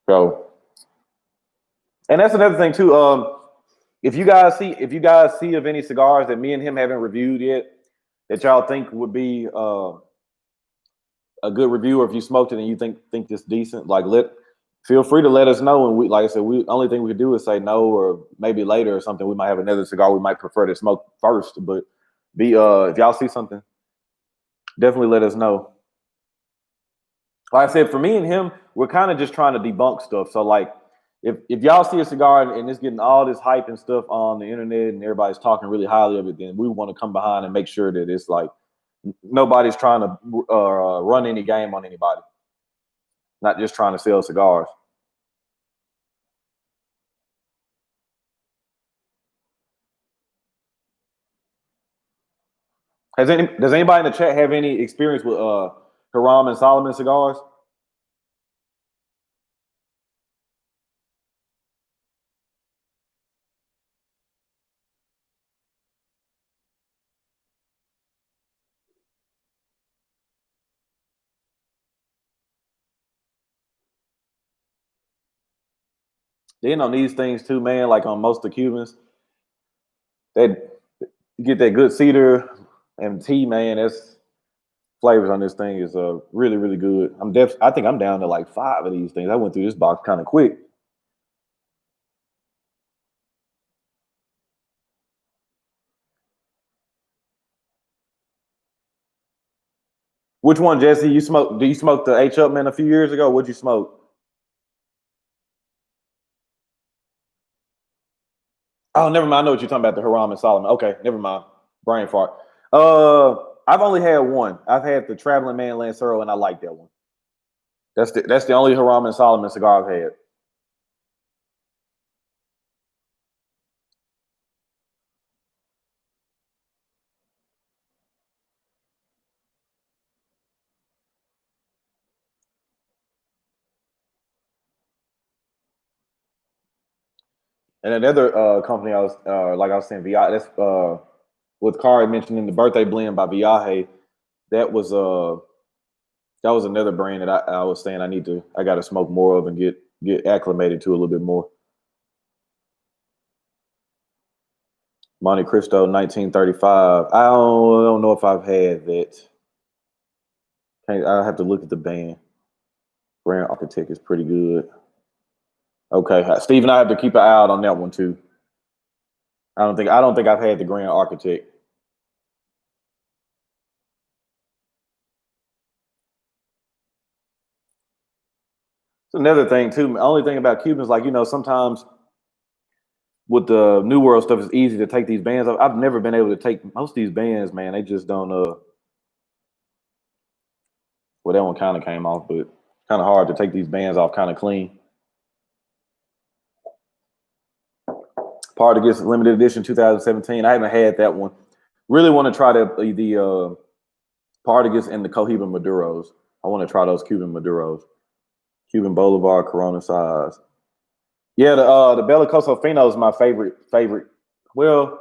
So, and that's another thing too. If you guys see of any cigars that me and him haven't reviewed yet that y'all think would be a good review, or if you smoked it and you think it's decent, like feel free to let us know. And we, like I said, we only thing we could do is say no, or maybe later or something. We might have another cigar we might prefer to smoke first. But if y'all see something, definitely let us know. Like I said, for me and him, we're kind of just trying to debunk stuff. So like, if y'all see a cigar and it's getting all this hype and stuff on the internet and everybody's talking really highly of it, then we want to come behind and make sure that it's like nobody's trying to run any game on anybody. Not just trying to sell cigars. Does anybody in the chat have any experience with Hiram and Solomon cigars? Then on these things too, man, like on most of the Cubans, they get that good cedar and tea, man. That's flavors on this thing is really, really good. I think I'm down to like 5 of these things. I went through this box kind of quick. Which one, Jesse? You smoke? Do you smoke the H Upmann a few years ago? What'd you smoke? Oh, never mind. I know what you're talking about, the Hiram and Solomon. Okay, never mind. Brain fart. I've only had one. I've had the Traveling Man Lancero, and I like that one. That's the only Hiram and Solomon cigar I've had. And another company I was like I was saying, Viaje. That's what Kari mentioned in the birthday blend by Viaje. That was another brand that I was saying I got to smoke more of and get acclimated to a little bit more. Monte Cristo 1935. I don't know if I've had that. I have to look at the band. Grand Architect is pretty good. Okay, Steve and I have to keep an eye out on that one too. I don't think I've had the Grand Architect. It's another thing too. Only thing about Cubans, like sometimes with the New World stuff, it's easy to take these bands off. I've never been able to take most of these bands, man. They just don't. Well, that one kind of came off, but kind of hard to take these bands off kind of clean. Partagas limited edition 2017. I haven't had that one. Really want to try the Partagas and the Cohiba Maduros. I want to try those Cuban Maduros. Cuban Bolivar Corona size. Yeah, the Bellicoso Fino is my favorite. Well,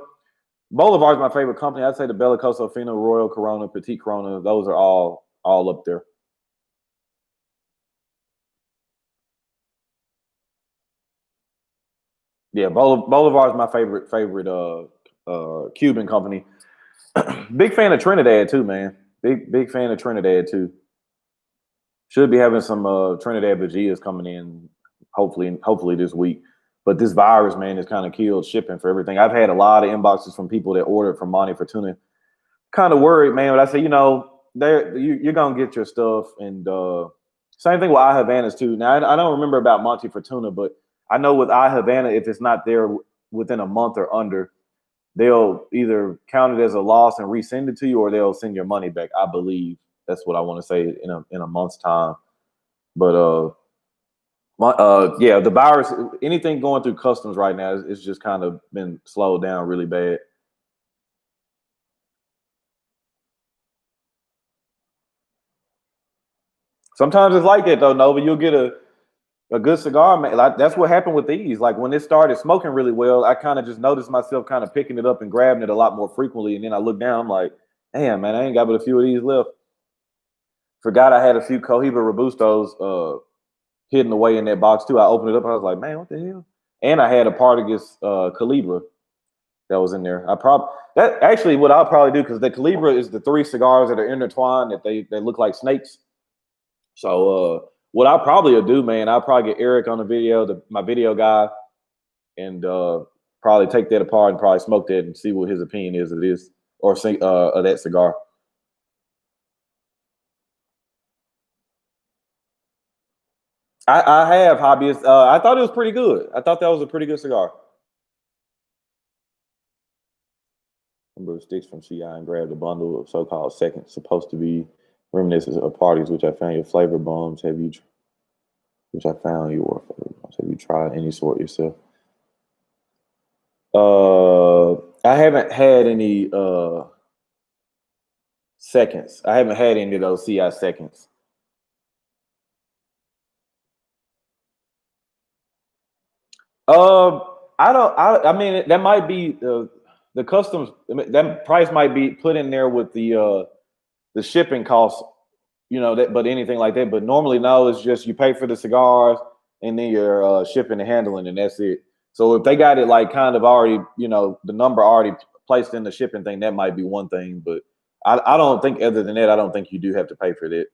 Bolivar is my favorite company. I'd say the Bellicoso Fino, Royal Corona, Petit Corona. Those are all up there. Yeah, Bolivar is my favorite Cuban company. Big fan of Trinidad too, man. Big fan of Trinidad too. Should be having some Trinidad Vigias coming in hopefully this week. But this virus, man, has kind of killed shipping for everything. I've had a lot of inboxes from people that ordered from Monte Fortuna. Kind of worried, man. But I say, you're gonna get your stuff. And same thing with I Havanas too. Now I don't remember about Monte Fortuna, but I know with I Havana, if it's not there within a month or under, they'll either count it as a loss and resend it to you, or they'll send your money back. I believe that's what I want to say in a month's time. But yeah, the virus, anything going through customs right now, it's just kind of been slowed down really bad. Sometimes it's like that though, Nova. You'll get a good cigar, man. Like, that's what happened with these. Like when it started smoking really well, I kind of just noticed myself kind of picking it up and grabbing it a lot more frequently. And then I look down, I'm like, damn, man, I ain't got but a few of these left. Forgot I had a few Cohiba Robustos hidden away in that box too. I opened it up, I was like, man, what the hell? And I had a Partagas Calibra that was in there. That actually what I'll probably do, because the Calibra is the 3 cigars that are intertwined that they look like snakes. So what I'll probably do, man, I'll probably get Eric on the video, my video guy, and probably take that apart and probably smoke that and see what his opinion is of this or of that cigar. I have Hobbyist. I thought it was pretty good. I thought that was a pretty good cigar. Number of sticks from CI and grabbed a bundle of so-called seconds, supposed to be reminiscents of parties, which I found your flavor bombs. Have you tried any sort yourself? I haven't had any seconds. I haven't had any of those CI seconds. I mean, that might be the customs. That price might be put in there with the shipping costs, but anything like that. But normally, no, it's just you pay for the cigars and then your shipping and handling, and that's it. So if they got it like kind of already, the number already placed in the shipping thing, that might be one thing. But I don't think, other than that, I don't think you do have to pay for that.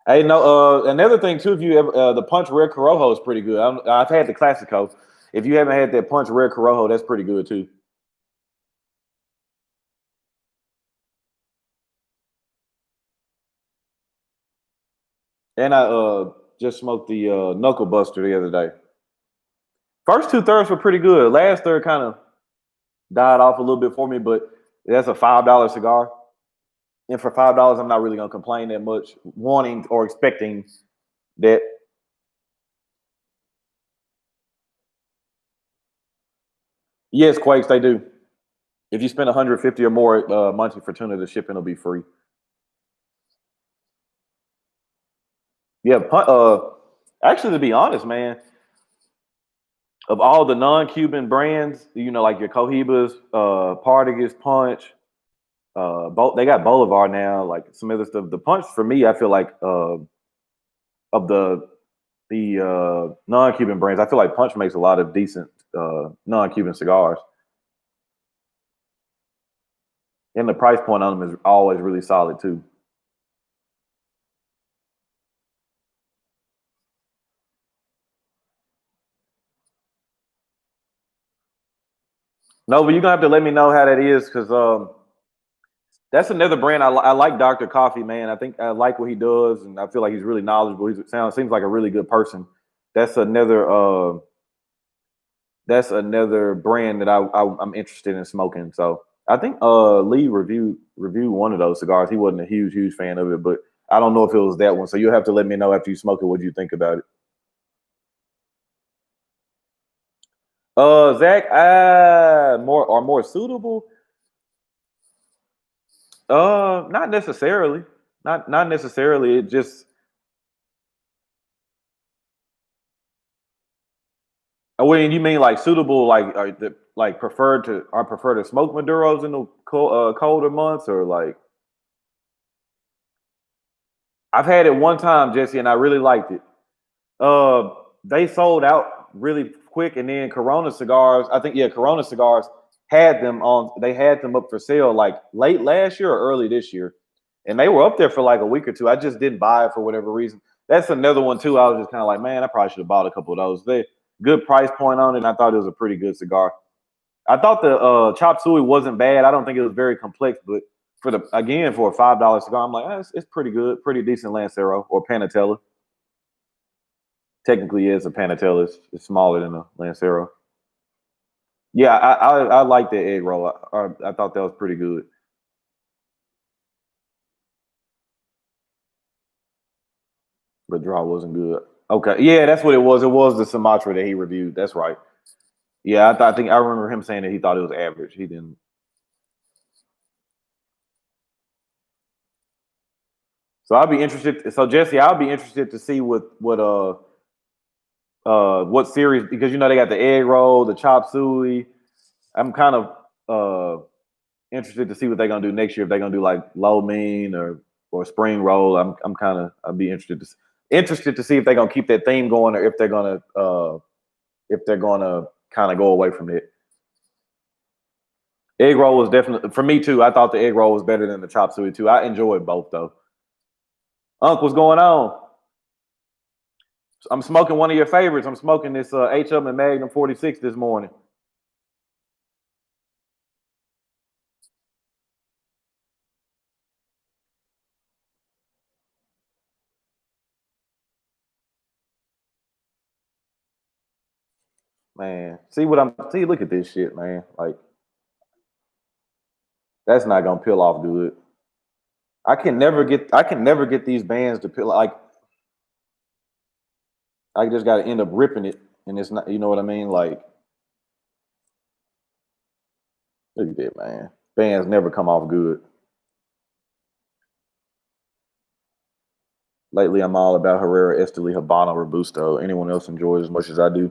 Hey, no. Another thing too, if you ever the Punch Red Corojo is pretty good. I've had the Classico. If you haven't had that Punch Red Corojo, that's pretty good too. And I just smoked the Knuckle Buster the other day. First 2/3 were pretty good. Last third kind of died off a little bit for me, but that's a $5 cigar. And for $5, I'm not really gonna complain that much, wanting or expecting that. Yes, Quakes, they do. If you spend 150 or more monthly for tuna, the shipping will be free. Yeah, actually, to be honest, man, of all the non-Cuban brands, like your Cohibas, Partagas, Punch, they got Bolivar now, like some other stuff. The Punch for me, I feel like of the non-Cuban brands, I feel like Punch makes a lot of decent non-Cuban cigars, and the price point on them is always really solid too. No, but you're gonna have to let me know how that is, because that's another brand I like. Dr. Coffee, man. I think I like what he does, and I feel like he's really knowledgeable. Seems like a really good person. That's another brand that I'm interested in smoking. So I think Lee reviewed one of those cigars. He wasn't a huge fan of it, but I don't know if it was that one. So you'll have to let me know after you smoke it what you think about it. Zach, more suitable. Not necessarily. Not necessarily. It just. Well, you mean like suitable, like preferred to smoke Maduros in the colder months, or like I've had it one time, Jesse, and I really liked it. They sold out really quick, and then Corona Cigars, I think, yeah, Corona Cigars had them on. They had them up for sale like late last year or early this year, and they were up there for like a week or two. I just didn't buy it for whatever reason. That's another one too. I was just kind of like, man, I probably should have bought a couple of those. They good price point on it, and I thought it was a pretty good cigar. I thought the chop suey wasn't bad. I don't think it was very complex, but for a $5 cigar, I'm like, it's pretty good, pretty decent Lancero or Panatella. Technically, it's a Panatella. It's smaller than a Lancero. Yeah, I like the egg roll. I thought that was pretty good. But draw wasn't good. Okay, yeah, that's what it was. It was the Sumatra that he reviewed. That's right. Yeah, I think I remember him saying that he thought it was average. He didn't. So I'll be interested. So Jesse, I'll be interested to see what series, because they got the egg roll, the chop suey. I'm kind of interested to see what they're gonna do next year. If they're gonna do like low mean or spring roll. I'd be interested to see. interested to see if they're gonna keep that theme going or if they're gonna kind of go away from it. Egg roll was definitely for me too. I thought the egg roll was better than the chop suey too. I enjoyed both though. Unc, what's going on? I'm smoking one of your favorites. I'm smoking this Upmann Magnum 46 this morning. Man, see, look at this shit, man. Like, that's not gonna peel off good. I can never get these bands to peel. Like, I just gotta end up ripping it, and it's not. You know what I mean? Like, look at that, man. Bands never come off good. Lately, I'm all about Herrera, Esteli, Habano, Robusto. Anyone else enjoys as much as I do.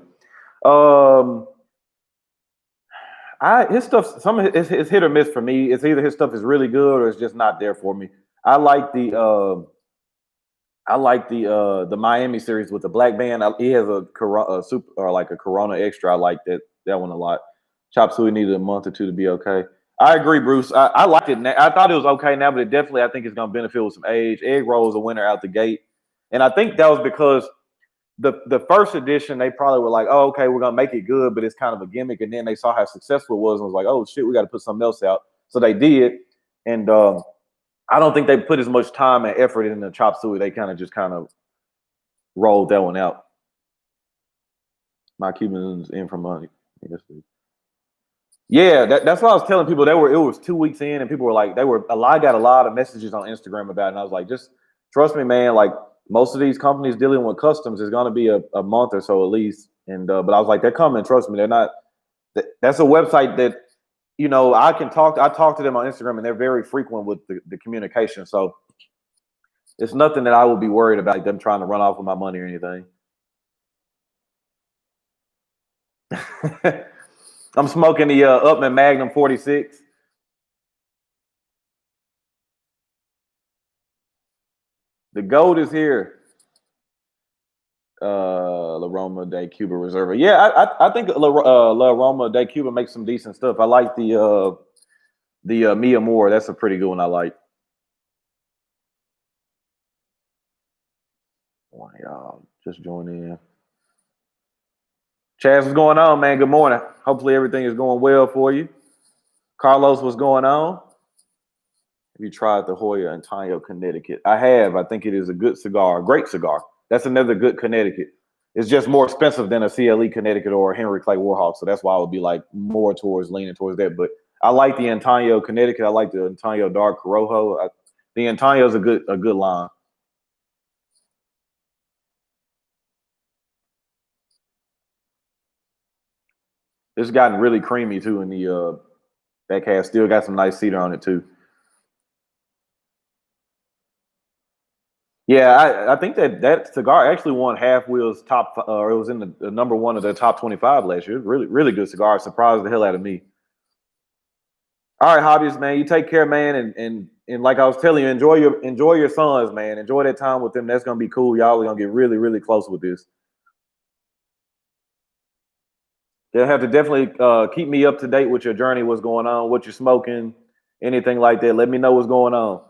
His stuff, some of it's hit or miss for me. It's either his stuff is really good or it's just not there for me. I like the Miami series with the black band. He has a super or like a Corona extra. I like that one a lot. Chop suey needed a month or two to be okay. I agree, Bruce. I liked it. I thought it was okay now, but it definitely I think it's going to benefit with some age. Egg roll is a winner out the gate, and I think that was because the first edition they probably were like, oh, okay, we're gonna make it good, but it's kind of a gimmick. And then they saw how successful it was and was like, oh shit, we got to put something else out. So they did, and I don't think they put as much time and effort in the chop suey. They kind of rolled that one out. My Cubans in from money. Yeah, that's what I was telling people. It was 2 weeks in, and people were like, I got a lot of messages on Instagram about it, and I was like, just trust me, man. Like, most of these companies dealing with customs is going to be a month or so at least. And but I was like, they're coming. Trust me, they're not. That's a website that I talk to them on Instagram, and they're very frequent with the communication. So it's nothing that I would be worried about them trying to run off with my money or anything. I'm smoking the Upmann Magnum 46. The gold is here. La Roma de Cuba Reserva. Yeah, I think La Roma de Cuba makes some decent stuff. I like the Mia Moore. That's a pretty good one. I like. Why y'all just join in? Chaz, what's going on, man? Good morning. Hopefully everything is going well for you. Carlos, what's going on? Have you tried the Hoya Antonio Connecticut? I have. I think it is a good cigar, a great cigar. That's another good Connecticut. It's just more expensive than a CLE Connecticut or a Henry Clay Warhawk, so that's why I would be like more leaning towards that. But I like the Antonio Connecticut. I like the Antonio Dark Corojo. The Antonio is a good line. It's gotten really creamy too in the back half. Still got some nice cedar on it too. Yeah, I think that cigar actually won Half Wheel's top, or it was in the number one of the top 25 last year. Really, really good cigar. Surprised the hell out of me. All right, hobbyist man, you take care, man, and like I was telling you, enjoy your sons, man. Enjoy that time with them. That's gonna be cool. Y'all are gonna get really, really close with this. They'll have to definitely keep me up to date with your journey, what's going on, what you're smoking, anything like that. Let me know what's going on.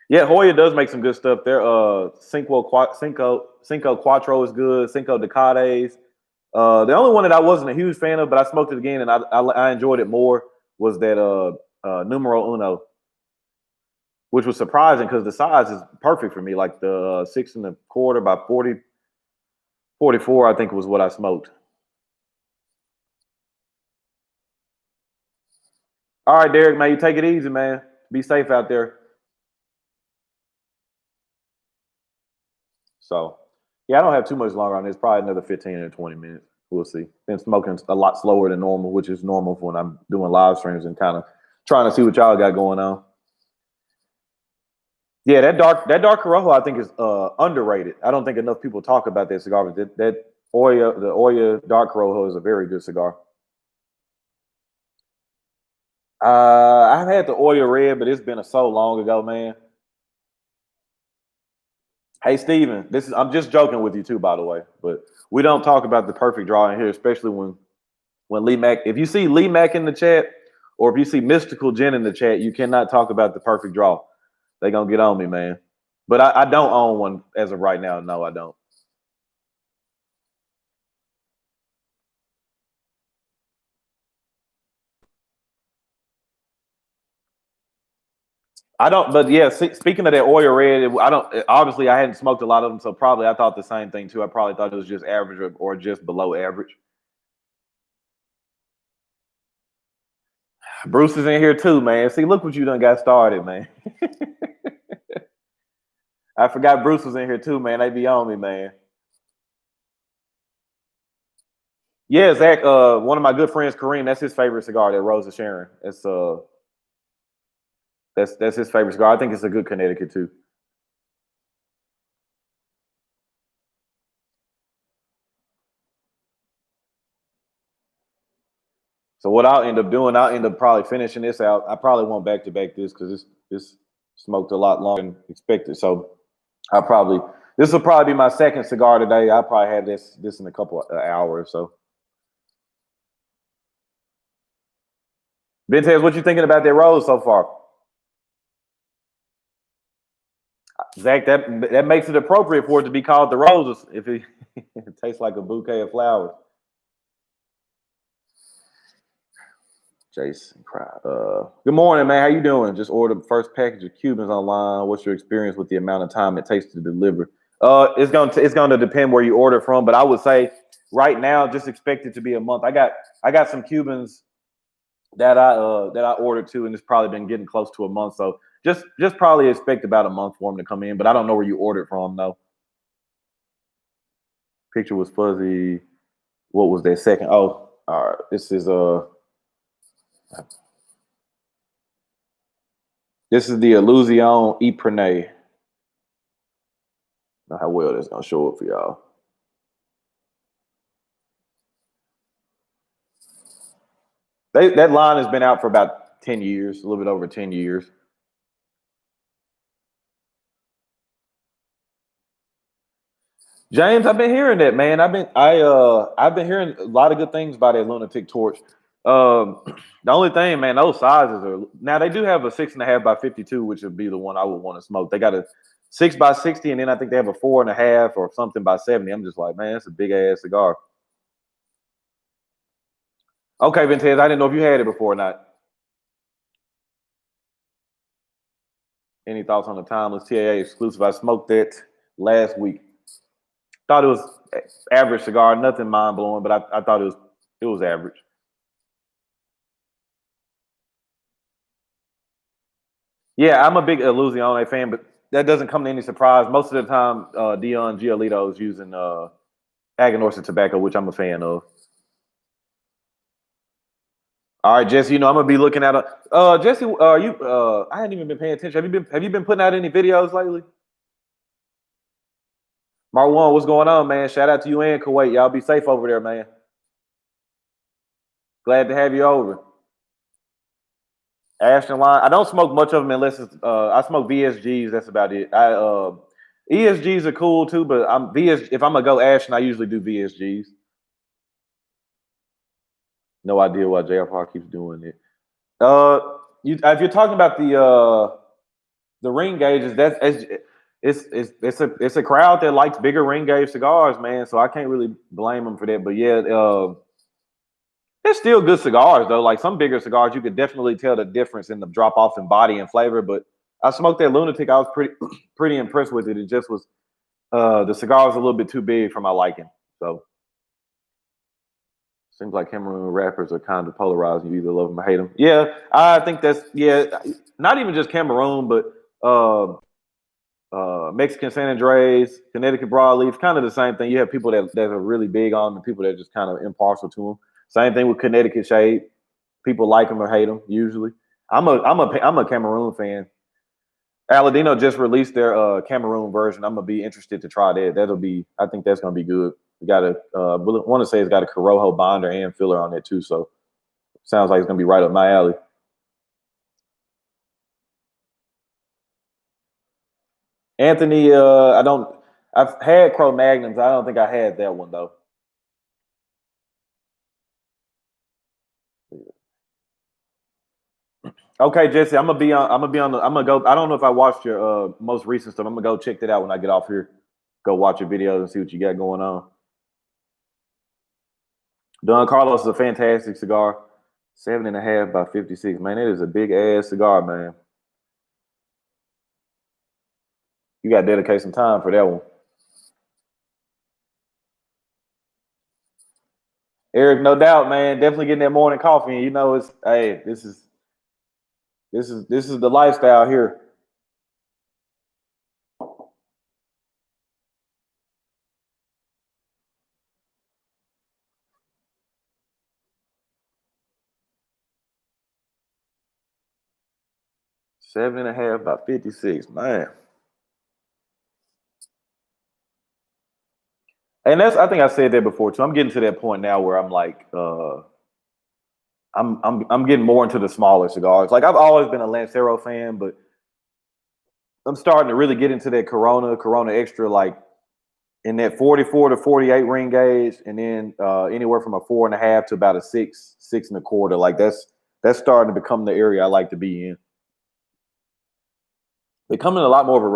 Yeah, Hoya does make some good stuff. Their Cinco Quattro is good. Cinco Decades. The only one that I wasn't a huge fan of, but I smoked it again and I enjoyed it more was that Numero Uno, which was surprising because the size is perfect for me. Like the 6 1/4 by 40, 44, I think was what I smoked. All right, Derek, man, you take it easy, man. Be safe out there. So, yeah, I don't have too much longer on this. Probably another 15 or 20 minutes. We'll see. Been smoking a lot slower than normal, which is normal for when I'm doing live streams and kind of trying to see what y'all got going on. Yeah, that dark Corojo, I think is underrated. I don't think enough people talk about that cigar, but the Oya dark Corojo is a very good cigar. I've had the Oya Red, but it's been so long ago, man. Hey Steven, I'm just joking with you too, by the way. But we don't talk about the perfect draw in here, especially when Lee Mack. If you see Lee Mack in the chat, or if you see Mystical Jen in the chat, you cannot talk about the perfect draw. They gonna get on me, man. But I don't own one as of right now. No, I don't. I don't. But yeah, speaking of that oil red, I don't. Obviously, I hadn't smoked a lot of them, so probably I thought the same thing too. I probably thought it was just average or just below average. Bruce is in here too, man. See, look what you done got started, man. I forgot Bruce was in here too, man. They be on me, man. Yeah, Zach. One of my good friends, Kareem. That's his favorite cigar. That Rose of Sharon. That's his favorite cigar. I think it's a good Connecticut too. So what I'll end up doing, I'll end up probably finishing this out. I probably won't back to back this because this smoked a lot longer than expected. So I probably this will probably be my second cigar today. I'll probably have this in a couple of hours. So Vintez, what you thinking about that rose so far? Zach, that makes it appropriate for it to be called the roses if it, it tastes like a bouquet of flowers. Jason, good morning, man. How you doing? Just ordered the first package of Cubans online. What's your experience with the amount of time it takes to deliver? It's gonna depend where you order from, but I would say right now just expect it to be a month. I got some Cubans that I ordered too, and it's probably been getting close to a month. So just probably expect about a month for them to come in. But I don't know where you ordered from though. Picture was fuzzy. What was that second? Oh, all right. This is the Illusion Ypres. Know how well that's gonna show up for y'all. That line has been out for about 10 years, a little bit over 10 years. James, I've been hearing that, man. I've been hearing a lot of good things about that lunatic torch. The only thing, man, those sizes are now they do have a 6.5 by 52, which would be the one I would want to smoke. They got a 6 by 60, and then I think they have a 4.5 or something by 70. I'm just like, man, that's a big ass cigar. Okay, Vintez, I didn't know if you had it before or not. Any thoughts on the timeless TAA exclusive? I smoked that last week. Thought it was average cigar, nothing mind blowing, but I thought it was average. Yeah, I'm a big Illusione fan, but that doesn't come to any surprise. Most of the time, Dion Giolito is using Aganorsa tobacco, which I'm a fan of. All right, Jesse. You know I'm gonna be looking at a Jesse. You I hadn't even been paying attention. Have you been putting out any videos lately? Marwan, what's going on, man? Shout out to you and Kuwait. Y'all be safe over there, man. Glad to have you over. Ashton line. I don't smoke much of them unless it's I smoke VSGs. That's about it. ESGs are cool too, but if I'm gonna go Ashton, I usually do VSGs. No idea why JFR keeps doing it. If you're talking about the ring gauges, it's a crowd that likes bigger ring gauge cigars, man. So I can't really blame them for that. But yeah, they're still good cigars though. Like some bigger cigars, you could definitely tell the difference in the drop off in body and flavor. But I smoked that Lunatic. I was pretty impressed with it. It just was the cigar was a little bit too big for my liking. So seems like Cameroon rappers are kind of polarized. You either love them or hate them. Yeah, I think that's not even just Cameroon, but Mexican San Andres, Connecticut broadleaf, kind of the same thing. You have people that are really big on them, people that are just kind of impartial to them. Same thing with Connecticut shade. People like them or hate them. Usually, I'm a Cameroon fan. Aladino just released their Cameroon version. I'm gonna be interested to try that. I think that's gonna be good. We got a want to say it's got a Corojo binder and filler on it too. So sounds like it's gonna be right up my alley. Anthony, I've had Crow Magnums. I don't think I had that one though. Okay, Jesse, I'm gonna go. I don't know if I watched your most recent stuff. I'm gonna go check that out when I get off here. Go watch your videos and see what you got going on. Don Carlos is a fantastic cigar. 7.5 by 56. Man, it is a big ass cigar, man. You got to dedicate some time for that one. Eric, no doubt, man. Definitely getting that morning coffee. And you know, it's hey, this is the lifestyle here. Seven and a half by 56, man. And that's I think I said that before too. I'm getting to that point now where I'm like, I'm getting more into the smaller cigars. Like I've always been a Lancero fan, but I'm starting to really get into that Corona Extra, like in that 44 to 48 ring gauge, and then anywhere from a 4.5 to about a 6.25. Like that's starting to become the area I like to be in. Becoming a lot more of a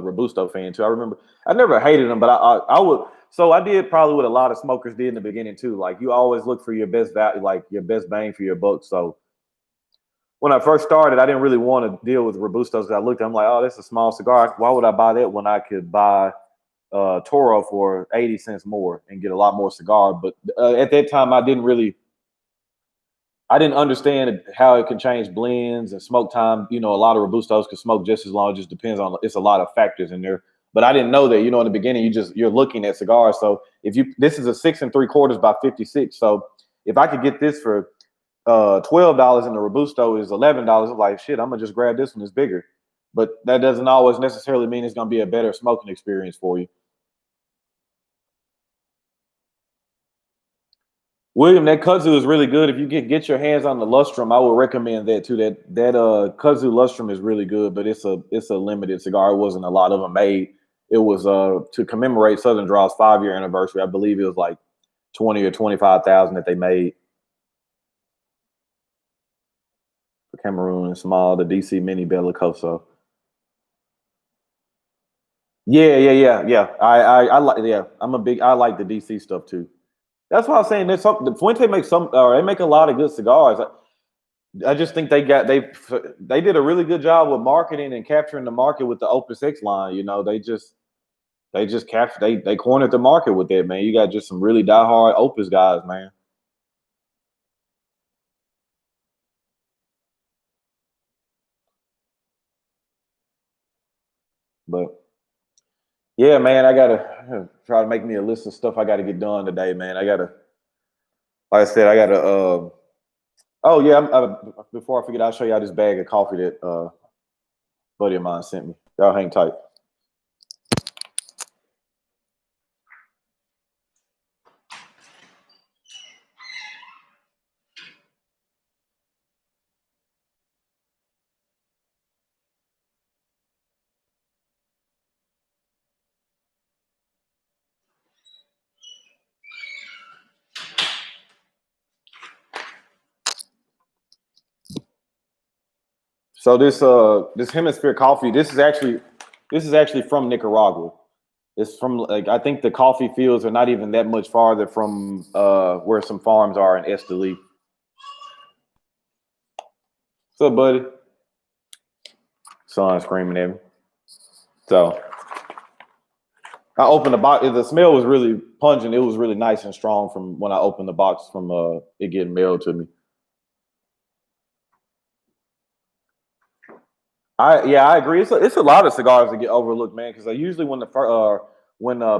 Robusto fan too. I remember I never hated them, but I would. So I did probably what a lot of smokers did in the beginning too. Like you always look for your best value, like your best bang for your buck. So when I first started, I didn't really want to deal with Robustos. I looked, I'm like, oh, that's a small cigar. Why would I buy that when I could buy Toro for 80 cents more and get a lot more cigar? But at that time, I didn't understand how it can change blends and smoke time. You know, a lot of Robustos can smoke just as long. It just depends on, it's a lot of factors in there. But I didn't know that, you know, in the beginning, you're looking at cigars. So this is a 6.75 by 56. So if I could get this for $12 and the Robusto is $11, I'm like, shit, I'm gonna just grab this one. It's bigger. But that doesn't always necessarily mean it's gonna be a better smoking experience for you. William, that kudzu is really good. If you get your hands on the lustrum, I would recommend that too. That kudzu lustrum is really good, but it's a limited cigar. It wasn't a lot of them made. It was to commemorate Southern Draw's 5-year anniversary. I believe it was like 20 or 25,000 that they made for Cameroon and Small, the DC Mini Bellicoso. Yeah. I like. Yeah, I like the DC stuff too. That's why I'm saying there's something. The Fuente makes some, or they make a lot of good cigars. I just think they did a really good job with marketing and capturing the market with the Opus X line. You know, they just captured they cornered the market with that, man. You got just some really diehard Opus guys, man. But yeah, man, I gotta try to make me a list of stuff I got to get done today, man. Like I said, I gotta. Oh yeah, before I forget, I'll show y'all this bag of coffee that buddy of mine sent me. Y'all hang tight. So this hemisphere coffee, this is actually from Nicaragua. It's from, like, I think the coffee fields are not even that much farther from where some farms are in Esteli. What's up, buddy? Son screaming at me. So I opened the box. The smell was really pungent. It was really nice and strong from when I opened the box from it getting mailed to me. I agree. It's a lot of cigars that get overlooked, man. Because usually when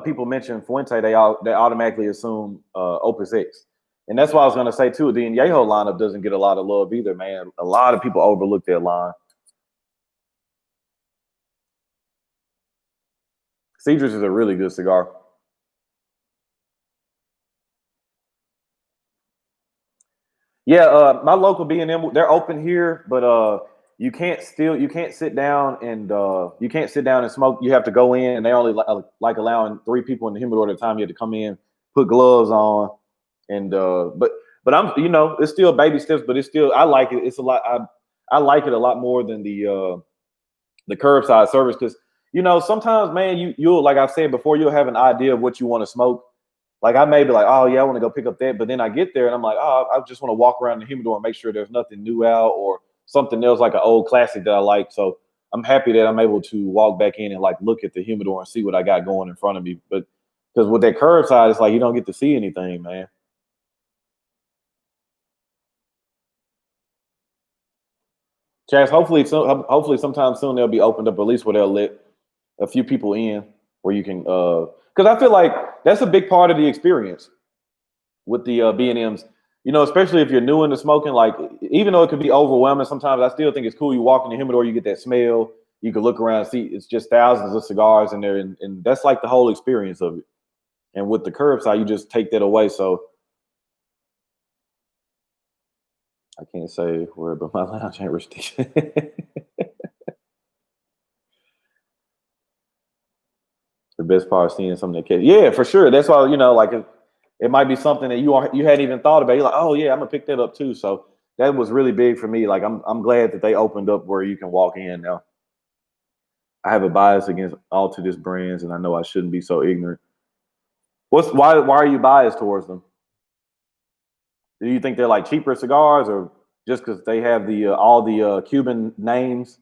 people mention Fuente, they automatically assume Opus X, and that's why I was gonna say too. The Añejo lineup doesn't get a lot of love either, man. A lot of people overlook that line. Cedrus is a really good cigar. Yeah, my local B&M, they're open here, but you can't sit down and smoke. You have to go in, and they only like allowing 3 people in the humidor at a time. You have to come in, put gloves on, and but I'm it's still baby steps, but it's still I like it. It's a lot. I like it a lot more than the curbside service because sometimes, man, you'll like I've said before, you'll have an idea of what you want to smoke. Like I may be like, oh yeah, I want to go pick up that, but then I get there and I'm like, oh, I just want to walk around the humidor and make sure there's nothing new out or something else like an old classic that I like. So I'm happy that I'm able to walk back in and like look at the humidor and see what I got going in front of me. But because with that curbside, it's like you don't get to see anything, man. Chaz, hopefully sometime soon they'll be opened up at least where they'll let a few people in where you can because I feel like that's a big part of the experience with the B&Ms. Especially if you're new into smoking, like even though it could be overwhelming sometimes, I still think it's cool. You walk in the humidor, you get that smell, you can look around and see it's just thousands of cigars in there, and that's like the whole experience of it. And with the curbside, you just take that away. So I can't say where, but my lounge ain't restricted. The best part of seeing something that can, yeah, for sure. That's why like it might be something that you hadn't even thought about. You're like, oh yeah, I'm gonna pick that up too. So that was really big for me. Like I'm glad that they opened up where you can walk in now. I have a bias against Altadis brands, and I know I shouldn't be so ignorant. Why are you biased towards them? Do you think they're like cheaper cigars, or just because they have the all the Cuban names?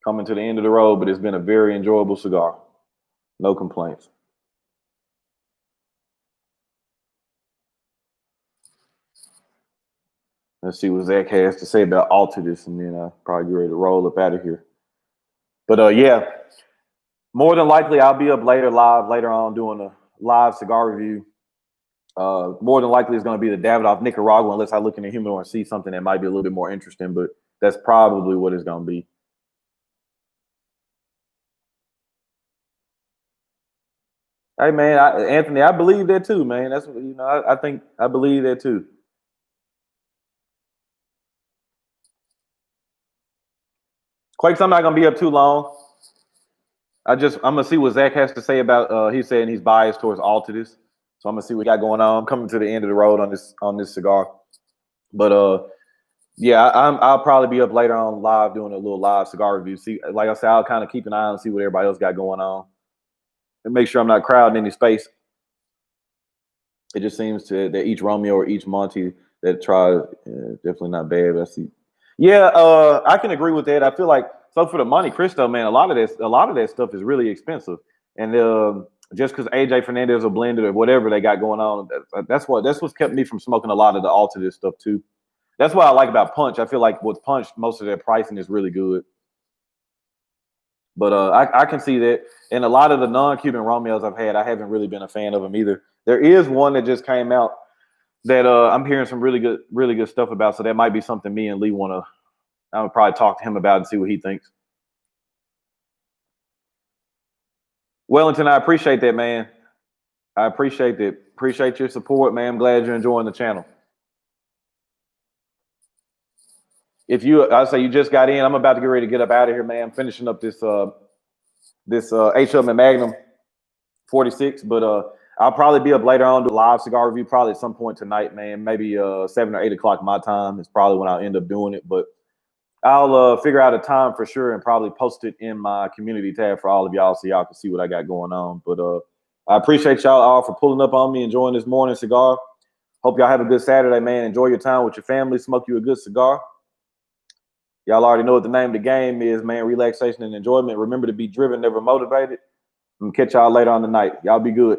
Coming to the end of the road, but it's been a very enjoyable cigar. No complaints. Let's see what Zach has to say about Altadis, and then I'll probably get ready to roll up out of here. But yeah, more than likely I'll be up later on doing a live cigar review. More than likely it's going to be the Davidoff Nicaragua, unless I look in the humidor and see something that might be a little bit more interesting. But that's probably what it's going to be. Hey man, Anthony, I believe that too, man. That's what I think. I believe that too. Quakes, I'm not gonna be up too long. I'm gonna see what Zach has to say about. He's saying he's biased towards Altadis, so I'm gonna see what we got going on. I'm coming to the end of the road on this cigar, but yeah, I'll probably be up later on live doing a little live cigar review. See, like I said, I'll kind of keep an eye on and see what everybody else got going on, and make sure I'm not crowding any space. It just seems that each Romeo or each Monty that try definitely not bad. But I see. Yeah, I can agree with that. I feel like so for the Monte Cristo, man, a lot of that stuff is really expensive, and just because AJ Fernandez or blended or whatever they got going on, that's what's kept me from smoking a lot of the Altadis stuff too. That's what I like about Punch. I feel like with Punch, most of their pricing is really good. But I can see that. And a lot of the non-Cuban Romeos I've had, I haven't really been a fan of them either. There is one that just came out that I'm hearing some really good stuff about. So that might be something me and Lee want to. I would probably talk to him about and see what he thinks. Wellington, I appreciate that, man. I appreciate that. Appreciate your support, man. I'm glad you're enjoying the channel. I say you just got in, I'm about to get ready to get up out of here, man. I'm finishing up this Upmann Magnum 46, but I'll probably be up later on to a live cigar review, probably at some point tonight, man. Maybe 7 or 8 o'clock my time is probably when I'll end up doing it. But I'll figure out a time for sure and probably post it in my community tab for all of y'all so y'all can see what I got going on. But I appreciate y'all all for pulling up on me, enjoying this morning cigar. Hope y'all have a good Saturday, man. Enjoy your time with your family. Smoke you a good cigar. Y'all already know what the name of the game is, man. Relaxation and enjoyment. Remember to be driven, never motivated. I'm gonna catch y'all later on the night. Y'all be good.